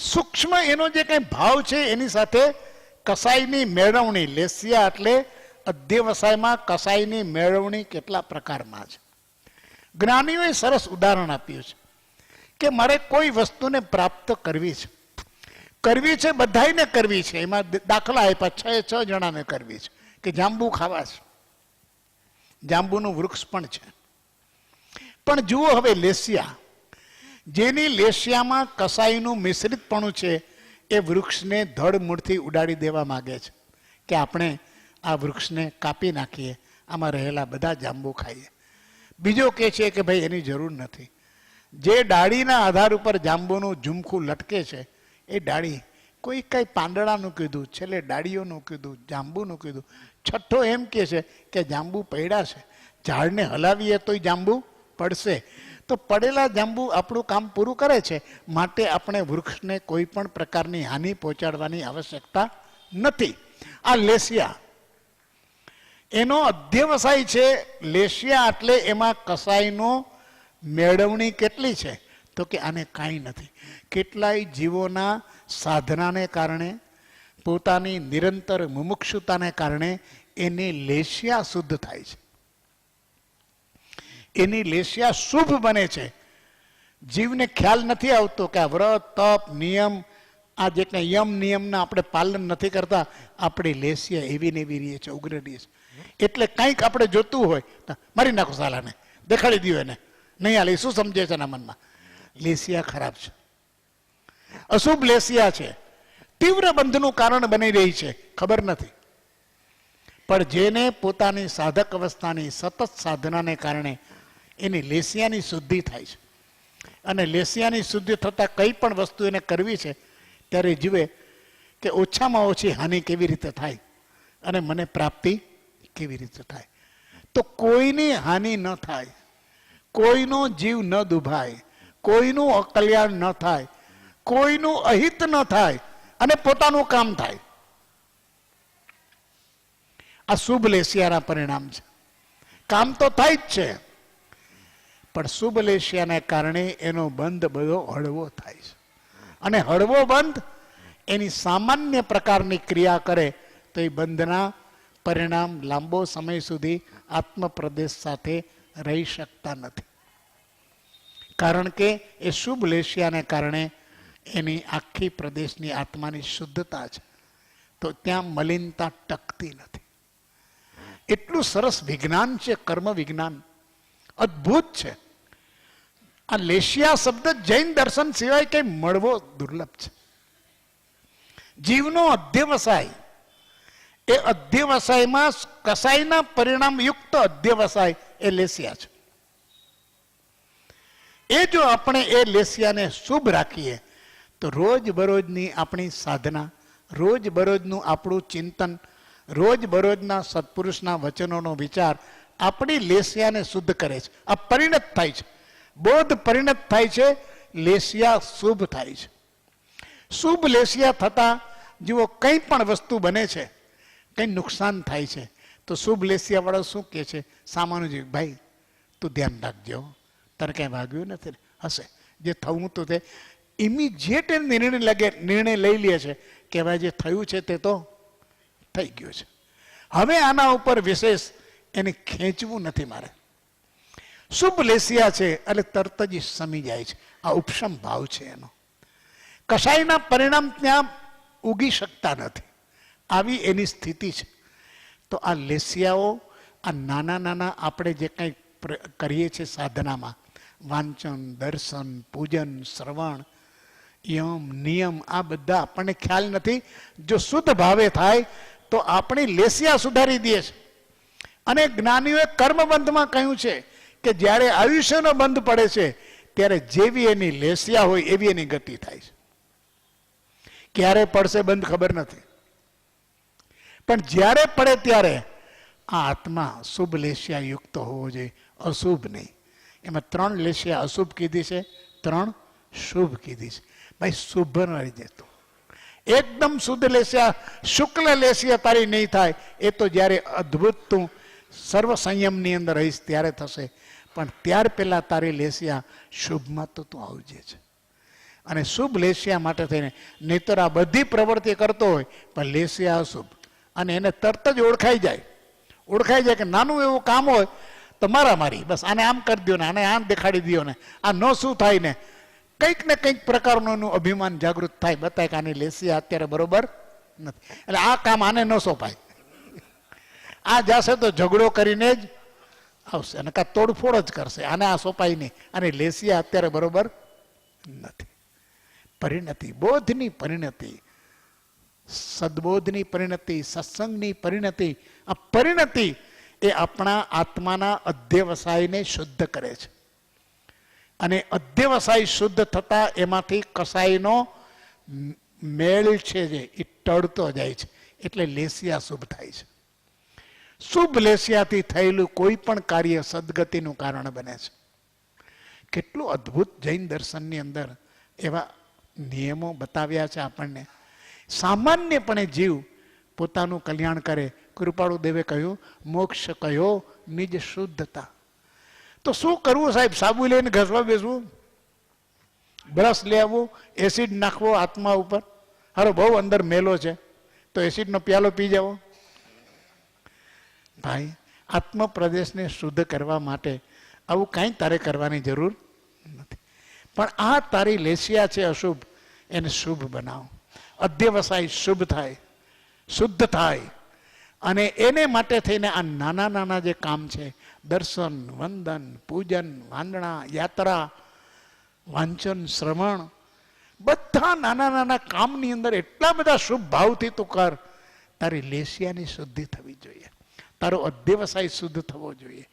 Speaker 1: સૂક્ષ્મ એનો જે કંઈ ભાવ છે એની સાથે કસાઈની મેળવણી. લેશિયા એટલે અધ્યવસાયમાં કસાઈની મેળવણી કેટલા પ્રકારમાં છે. જ્ઞાનીઓએ સરસ ઉદાહરણ આપ્યું છે કે મારે કોઈ વસ્તુને પ્રાપ્ત કરવી છે. કરવી છે બધાને કરવી છે. એમાં દાખલા આપ્યા 6 જણાને કરવી છે કે જાંબુ ખાવા છે. જાંબુનું વૃક્ષ પણ છે. પણ જુઓ હવે લેશિયા, જેની લેશિયામાં કસાઈનું મિશ્રિતપણું છે, એ વૃક્ષને ધડ મૂળથી ઉડાડી દેવા માંગે છે કે આપણે આ વૃક્ષને કાપી નાખીએ, આમાં રહેલા બધા જાંબુ ખાઈએ. બીજો કહે છે કે ભાઈ એની જરૂર નથી. જે ડાળીના આધાર ઉપર જાંબુનું ઝુમખું લટકે છે એ ડાળી, કોઈ કઈ પાંદડાનું કીધું, છેલ્લે ડાળીઓનું કીધું, જાંબુનું કીધું, છઠ્ઠો એમ કહે છે કે જાંબુ પડ્યા છે, ઝાડને હલાવીએ તોય જાંબુ પડશે. તો પડેલા જાંબુ આપણું કામ પૂરું કરે છે, માટે આપણે વૃક્ષને કોઈ પણ પ્રકારની હાનિ પહોંચાડવાની આવશ્યકતા નથી. આ લેશિયા એનો અધ્યવસાય છે. લેશિયા એટલે એમાં કસાઈનો મેળવણી કેટલી છે? તો કે આને કાંઈ નથી. કેટલાય જીવોના સાધનાને કારણે, પોતાની નિરંતર મુમુક્ષુતાને કારણે એની લેશિયા શુદ્ધ થાય છે, એની લેશિયા શુભ બને છે. જીવને ખ્યાલ નથી આવતો કે આ વ્રત તપ નિયમ, આ જે કંઈ યમ નિયમના આપણે પાલન નથી કરતા, આપણી લેશિયા એવી ને એવી રહીએ છે, ઉગ્ર રહીએ છે. એટલે કંઈક આપણે જોતું હોય તો મારી નાખો સાલાને, દેખાડી દો એને, નહીં હાલે. શું સમજે છે એના મનમાં? લેશિયા ખરાબ છે, અશુભ લેશિયા છે, તીવ્ર બંધનું કારણ બની રહી છે, ખબર નથી. પણ જેને પોતાની સાધક અવસ્થાની સતત સાધનાને કારણે એની લેશિયાની શુદ્ધિ થાય છે, અને લેશિયાની શુદ્ધિ થતાં કંઈ પણ વસ્તુ એને કરવી છે ત્યારે જુએ કે ઓછામાં ઓછી હાનિ કેવી રીતે થાય અને મને પ્રાપ્તિ કેવી રીતે થાય? તો કોઈની હાનિ ન થાય, કોઈનો જીવ ન દુભાય, કોઈનું અકલ્યાણ ન થાય, કોઈનું અહિત ન થાય અને પોતાનું કામ થાય. આ શુભ લેશિયાના પરિણામ છે. કામ તો થાય જ છે, પણ શુભ લેશિયાને કારણે એનો બંધ બધો હળવો થાય છે. અને હળવો બંધ એની સામાન્ય પ્રકારની ક્રિયા કરે તો એ બંધના પરિણામ લાંબો સમય સુધી આત્મપ્રદેશ સાથે રહી શકતા નથી. કારણ કે એ શુભ લેશિયાને કારણે એની આખી પ્રદેશની આત્માની શુદ્ધતા છે, તો ત્યાં મલિનતા ટકતી નથી. એટલું સરસ વિજ્ઞાન છે, કર્મ વિજ્ઞાન અદ્ભુત છે. આ લેશિયા શબ્દ જૈન દર્શન સિવાય કઈ મળવો દુર્લભ છે. જીવનો અધ્યવસાય, એ અધ્યવસાયમાં કસાયના પરિણામ યુક્ત અધ્યવસાય એ લેશિયા છે. એ જો આપણે એ લેશિયાને શુભ રાખીએ તો રોજ બરોજની આપણી સાધના, રોજ બરોજનું આપણું ચિંતન, રોજ બરોજના સત્પુરુષના વચનોનો વિચાર આપણી લેશિયાને શુદ્ધ કરે છે. આ પરિણત થાય છે, બોધ પરિણત થાય છે, લેશિયા શુભ થાય છે. શુભ લેશિયા થતા જુઓ કંઈ પણ વસ્તુ બને છે, કંઈ નુકસાન થાય છે તો શુભ લેશિયા વાળો શું કહે છે? સામાન્ય જીવ, ભાઈ તું ધ્યાન રાખજો, તારે કંઈ વાગ્યું નથી હશે, જે થવું તો તે ઇમિજિએટ નિર્ણય લઈ લે છે કે ભાઈ જે થયું છે તે તો થઈ ગયું છે, હવે આના ઉપર વિશેષ એને ખેંચવું નથી મારે. શુભ લેશિયા છે એટલે તરત જ સમી જાય છે. આ ઉપશમ ભાવ છે એનો. કસાયના પરિણામ ત્યાં ઉગી શકતા નથી, આવી એની સ્થિતિ છે. તો આ લેશિયાઓ, આ નાના નાના આપણે જે કંઈ કરીએ છીએ સાધનામાં, વાંચન, દર્શન, પૂજન, શ્રવણ, યમ, નિયમ, આ બધા આપણને ખ્યાલ નથી. જો શુદ્ધ ભાવે થાય તો આપણી લેશિયા સુધારી દે છે. અને જ્ઞાનીઓએ કર્મબંધમાં કહ્યું છે કે જ્યારે આયુષ્યનો બંધ પડે છે ત્યારે જેવી એની લેશિયા હોય એવી એની ગતિ થાય છે. ક્યારે પડશે બંધ ખબર નથી, પણ જ્યારે પડે ત્યારે આ આત્મા શુભ લેશિયા યુક્ત હોવો જોઈએ, અશુભ નહીં. એમાં 3 લેશિયા અશુભ કીધી છે, 3 શુભ કીધી છે. ભાઈ શુભ ન રહી જતો, એકદમ શુદ્ધ લેશિયા, શુક્લ લેશિયા તારી નહીં થાય એ તો જ્યારે અદ્ભુત તું સર્વ સંયમની અંદર રહીશ ત્યારે થશે. પણ ત્યાર પહેલા તારી લેશિયા શુભમાં તો તું આવજે છે. અને શુભ લેશિયા માટે થઈને, નહીતર આ બધી પ્રવૃત્તિ કરતો હોય પણ લેશિયા અશુભ, અને એને તરત જ ઓળખાઈ જાય કે નાનું એવું કામ હોય તો મારી બસ આને આમ કરી દો ને, આને આમ દેખાડી દો ને, આ ન શું થાય ને કંઈક પ્રકારનું એનું અભિમાન જાગૃત થાય, બતાય કે આની લેશિયા અત્યારે બરોબર નથી, એટલે આ કામ આને ન સોંપાય. આ જશે તો ઝઘડો કરીને જ આવશે અને કાં તોડફોડ જ કરશે, આને આ સોંપાય નહીં, અને લેશિયા અત્યારે બરોબર નથી. પરિણતિ, બોધની પરિણતિ, સદબોધની પરિણતિ, સત્સંગની પરિણતિ, આ પરિણતિ એ આપણા આત્માના અધ્યવસાયને શુદ્ધ કરે છે. અને અધ્યવસાય શુદ્ધ થતા એમાંથી કસાયનો મેળ છે જે એ ટળતો જાય છે, એટલે લેશિયા શુભ થાય છે. શુભ લેશિયાથી થયેલું કોઈ પણ કાર્ય સદગતિનું કારણ બને છે. કેટલું અદ્ભુત જૈન દર્શનની અંદર એવા નિયમો બતાવ્યા છે આપણને. સામાન્યપણે જીવ પોતાનું કલ્યાણ કરે. કૃપાળુ દેવે કહ્યું મોક્ષ કયો નિજ શુદ્ધતા. તો શું કરવું સાહેબ? સાબુ લઈને ઘસવા બેસવું, બ્રશ લઈ આવવું, એસિડ નાખવો આત્મા ઉપર, હારો બહુ અંદર મેલો છે તો એસિડનો પ્યાલો પી જાવો. ભાઈ આત્મ પ્રદેશને શુદ્ધ કરવા માટે આવું કાંઈ તારે કરવાની જરૂર નથી. પણ આ તારી લેશિયા છે અશુભ, એને શુભ બનાવો. અધ્યવસાય શુભ થાય, શુદ્ધ થાય. અને એને માટે થઈને આ નાના નાના જે કામ છે, દર્શન, વંદન, પૂજન, વાંદણા, યાત્રા, વાંચન, શ્રવણ, બધા નાના નાના કામની અંદર એટલા બધા શુભ ભાવથી તું કર. તારી લેશિયાની શુદ્ધિ થવી જોઈએ, તારો અધ્યવસાય શુદ્ધ થવો જોઈએ.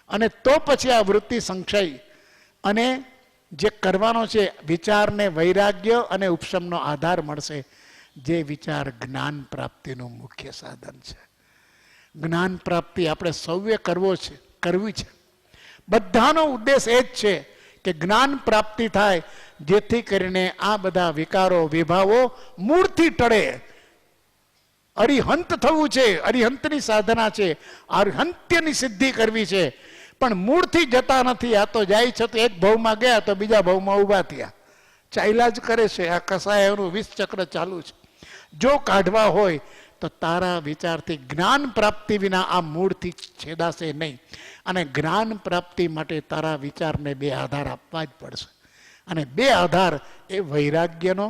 Speaker 1: અને તો પછી આ વૃત્તિ સંક્ષય અને જે કરવાનો છે વિચારને વૈરાગ્ય અને ઉપશમનો આધાર મળશે, જે વિચાર જ્ઞાન પ્રાપ્તિનું મુખ્ય સાધન છે. જ્ઞાન પ્રાપ્તિ આપણે સૌએ કરવી છે. બધાનો ઉદ્દેશ એ જ છે કે જ્ઞાન પ્રાપ્તિ થાય, જેથી કરીને આ બધા વિકારો વિભાવો મૂળથી ટળે. અરિહંત થવું છે, અરિહંતની સાધના છે, અરિહંત્યની સિદ્ધિ કરવી છે, પણ મૂળથી જતા નથી. આ તો જાય છે તો એક ભાવમાં ગયા તો બીજા ભાવમાં ઊભા થયા, ચાલ્યા જ કરે છે. આ કસાયનું 20 ચક્ર ચાલુ છે. જો કાઢવા હોય તો તારા વિચારથી જ્ઞાન પ્રાપ્તિ વિના આ મૂળથી છેદાશે નહીં. અને જ્ઞાન પ્રાપ્તિ માટે તારા વિચારને 2 આધાર આપવા જ પડશે. અને 2 આધાર એ વૈરાગ્યનો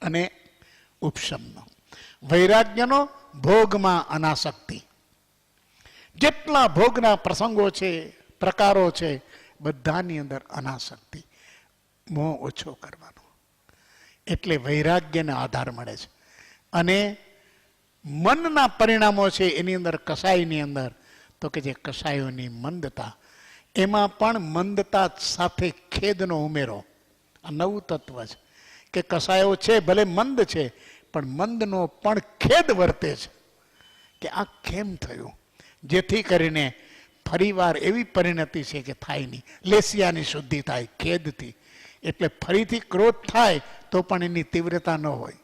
Speaker 1: અને ઉપશમનો. વૈરાગ્યનો ભોગમાં અનાસક્તિ. જેટલા ભોગના પ્રસંગો છે, પ્રકારો છે, બધાની અંદર અનાસક્તિ, મોહ ઓછો કરવાનો. એટલે વૈરાગ્યને આધાર મળે છે. અને મનના પરિણામો છે એની અંદર, કસાયની અંદર તો કે જે કસાયોની મંદતા, એમાં પણ મંદતા સાથે ખેદનો ઉમેરો. આ નવું તત્વ છે કે કસાયો છે ભલે મંદ છે, પણ મંદનો પણ ખેદ વર્તે છે કે આ કેમ થયું, જેથી કરીને ફરીવાર એવી પરિણતિ છે કે થાય નહીં. લેસિયાની શુદ્ધિ થાય ખેદથી. એટલે ફરીથી ક્રોધ થાય તો પણ એની તીવ્રતા ન હોય,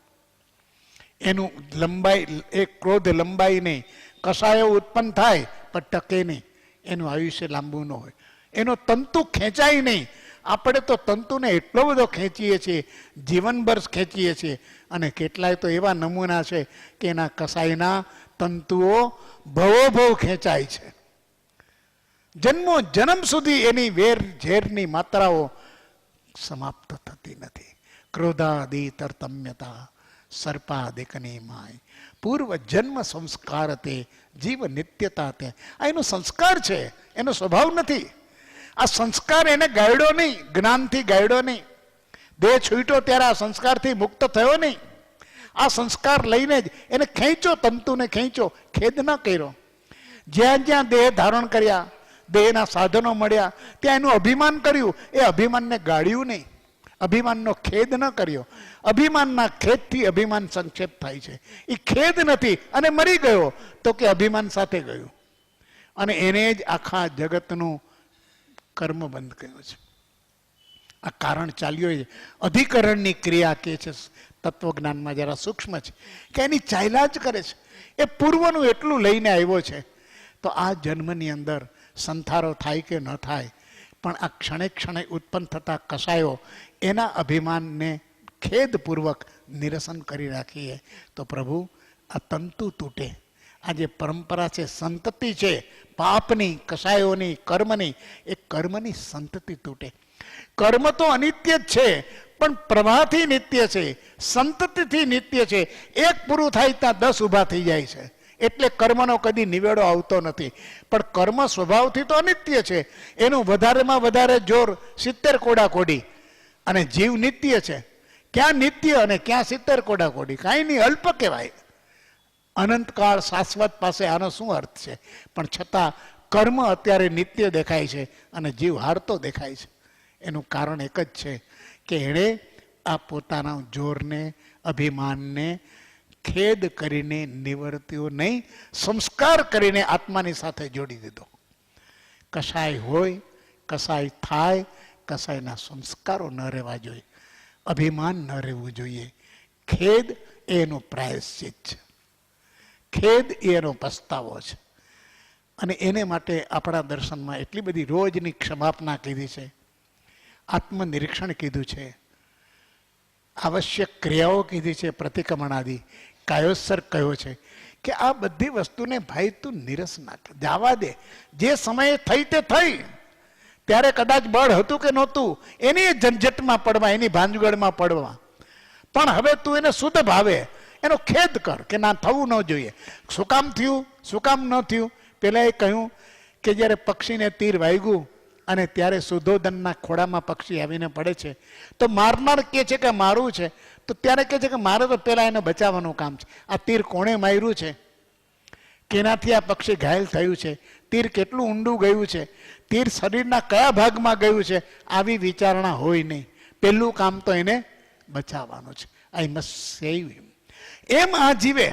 Speaker 1: એનું લંબાઈ, એ ક્રોધ લંબાઈ નહીં. કસાયો ઉત્પન્ન થાય પણ ટકે નહીં, એનું આયુષ્ય લાંબુ ન હોય, એનો તંતુ ખેંચાય નહીં. આપણે તો તંતુને એટલો બધો ખેંચીએ છીએ, જીવનભર ખેંચીએ છીએ. અને કેટલાય તો એવા નમૂના છે કે એના કસાયના તંતુઓ ભવોભવ ખેંચાય છે. જન્મો જન્મ સુધી એની વેર ઝેરની માત્રાઓ સમાપ્ત થતી નથી. ક્રોધાદી તરતમ્યતા સર્પાદિકની માય, પૂર્વ જન્મ સંસ્કાર તે જીવ નિત્યતા તે. આ એનો સંસ્કાર છે, એનો સ્વભાવ નથી. આ સંસ્કાર એને ગાયડો નહીં, જ્ઞાનથી ગાયડો નહીં. દેહ છૂટ્યો ત્યારે આ સંસ્કારથી મુક્ત થયો નહીં. આ સંસ્કાર લઈને જ એને ખેંચો, તંતુને ખેંચો, ખેદ ન કર્યો. જ્યાં જ્યાં દેહ ધારણ કર્યા, દેહના સાધનો મળ્યા, ત્યાં એનું અભિમાન કર્યું. એ અભિમાનને ગાળ્યું નહીં, અભિમાનનો ખેદ ન કર્યો. અભિમાનના ખેદથી અભિમાન સંક્ષેપ થાય છે. એ ખેદ નથી અને મરી ગયો તો કે અભિમાન સાથે ગયું. અને એને જ આખા જગતનું કર્મ બંધ કર્યું છે. આ કારણ ચાલ્યો છે. અધિકરણની ક્રિયા કે છે તત્વજ્ઞાનમાં જરા સૂક્ષ્મ છે કે એની ચાલ્યા જ કરે છે. એ પૂર્વનું એટલું લઈને આવ્યો છે. તો આ જન્મની અંદર સંથારો થાય કે ન થાય, પણ આ ક્ષણે ક્ષણે ઉત્પન્ન થતા કસાયો એના અભિમાનને ખેદપૂર્વક નિરસન કરી રાખીએ તો પ્રભુ આ તંતુ તૂટે. આ જે પરંપરા છે, સંતતિ છે પાપની, કસાયોની, કર્મની, એ કર્મની સંતતિ તૂટે. કર્મ તો અનિત્ય જ છે, પણ પ્રવાહથી નિત્ય છે, સંતતિથી નિત્ય છે. એક પૂરું થાય ત્યાં 10 ઊભા થઈ જાય છે. એટલે કર્મનો કદી નિવેડો આવતો નથી. પણ કર્મ સ્વભાવથી તો અનિત્ય છે, એનું વધારેમાં વધારે જોર 70 કોડાકોડી. અને જીવ નિત્ય છે. ક્યાં નિત્ય અને ક્યાં 70 કોડાકોડી? કાંઈ નહીં, અલ્પ કહેવાય. અનંતકાળ શાશ્વત પાસે આનો શું અર્થ છે? પણ છતાં કર્મ અત્યારે નિત્ય દેખાય છે અને જીવ હારતો દેખાય છે. એનું કારણ એક જ છે કે એણે આ પોતાના જોરને, અભિમાનને ખેદ કરીને નિવર્ત્યો નહીં, સંસ્કાર કરીને આત્માની સાથે જોડી દીધો. કસાય હોય, કસાય થાય, કસાયના સંસ્કારો ન રહેવા જોઈએ, અભિમાન ન રહેવું જોઈએ. ખેદ એનો પ્રાયશ્ચિત છે, ખેદ એનો પસ્તાવો છે. અને એને માટે આપણા દર્શનમાં એટલી બધી રોજની ક્ષમાપના કીધી છે, આત્મનિરીક્ષણ કીધું છે, આવશ્યક ક્રિયાઓ કીધી છે, પ્રતિક્રમણાદિ કાયોત્સર કહ્યો છે કે આ બધી વસ્તુને ભાઈ તું નિરસ નાખ, જવા દે. જે સમયે થઈ તે થઈ. ત્યારે કદાચ બળ હતું કે નહોતું, એની ઝંઝટમાં પડવા, એની ભાંજગળમાં પડવા. પણ હવે તું એને શુદ્ધ ભાવે એનો ખેદ કર કે ના, થવું ન જોઈએ. શું કામ થયું, શું કામ ન થયું? પેલા એ કહ્યું કે જ્યારે પક્ષીને તીર વાગ્યું અને ત્યારે સુધોધનના ખોળામાં પક્ષી આવીને પડે છે, તો મારનાર કહે છે કે મારું છે, તો ત્યારે કહે છે કે મારે તો પેલા એને બચાવવાનું કામ છે. આ તીર કોણે માર્યું છે, કેનાથી આ પક્ષી ઘાયલ થયું છે, તીર કેટલું ઊંડું ગયું છે, તીર શરીરના કયા ભાગમાં ગયું છે, આવી વિચારણા હોય નહીં. પહેલું કામ તો એને બચાવવાનું છે. આઈ મસ્ટ સેવ હિમ. એમ આ જીવે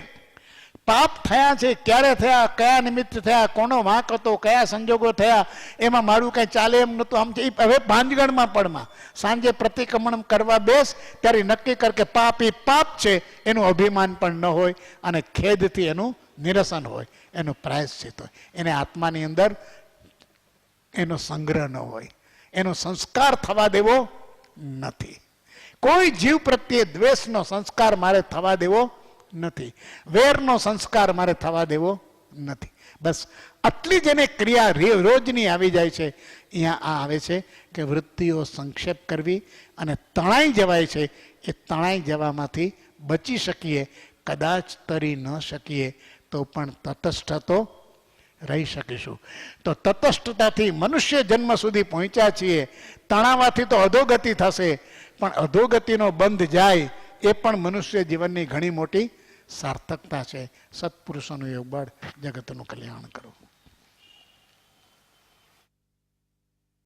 Speaker 1: પાપ થયા છે, ક્યારે થયા, કયા નિમિત્ત થયા, કોનો વાંક હતો, કયા સંજોગો થયા, એમાં મારું કાંઈ ચાલે એમ નહોતું. આમ છે હવે ભાંજગણમાં પડમાં સાંજે પ્રતિક્રમણ કરવા બેસ ત્યારે નક્કી કર કે પાપ એ પાપ છે, એનું અભિમાન પણ ન હોય અને ખેદથી એનું નિરસન હોય, એનું પ્રાયશ્ચિત હોય. એને આત્માની અંદર એનો સંગ્રહ ન હોય, એનો સંસ્કાર થવા દેવો નથી. કોઈ જીવ પ્રત્યે દ્વેષનો સંસ્કાર મારે થવા દેવો નથી, વેરનો સંસ્કાર મારે થવા દેવો નથી. બસ આટલી જેને ક્રિયા રોજની આવી જાય છે. અહીંયા આ આવે છે કે વૃત્તિઓ સંક્ષેપ કરવી અને તણાઈ જવાય છે. એ તણાઈ જવામાંથી બચી શકીએ, કદાચ તરી ન શકીએ તો પણ તટસ્થ તો રહી શકીશું. તો તટસ્થતાથી મનુષ્ય જન્મ સુધી પહોંચ્યા છીએ. તણાવાથી તો અધોગતિ થશે, પણ અધોગતિનો બંધ જાય એ પણ મનુષ્ય જીવનની ઘણી મોટી સાર્થકતા છે. સત્પુરુષોનું યોગબળ જગતનું કલ્યાણ કરો.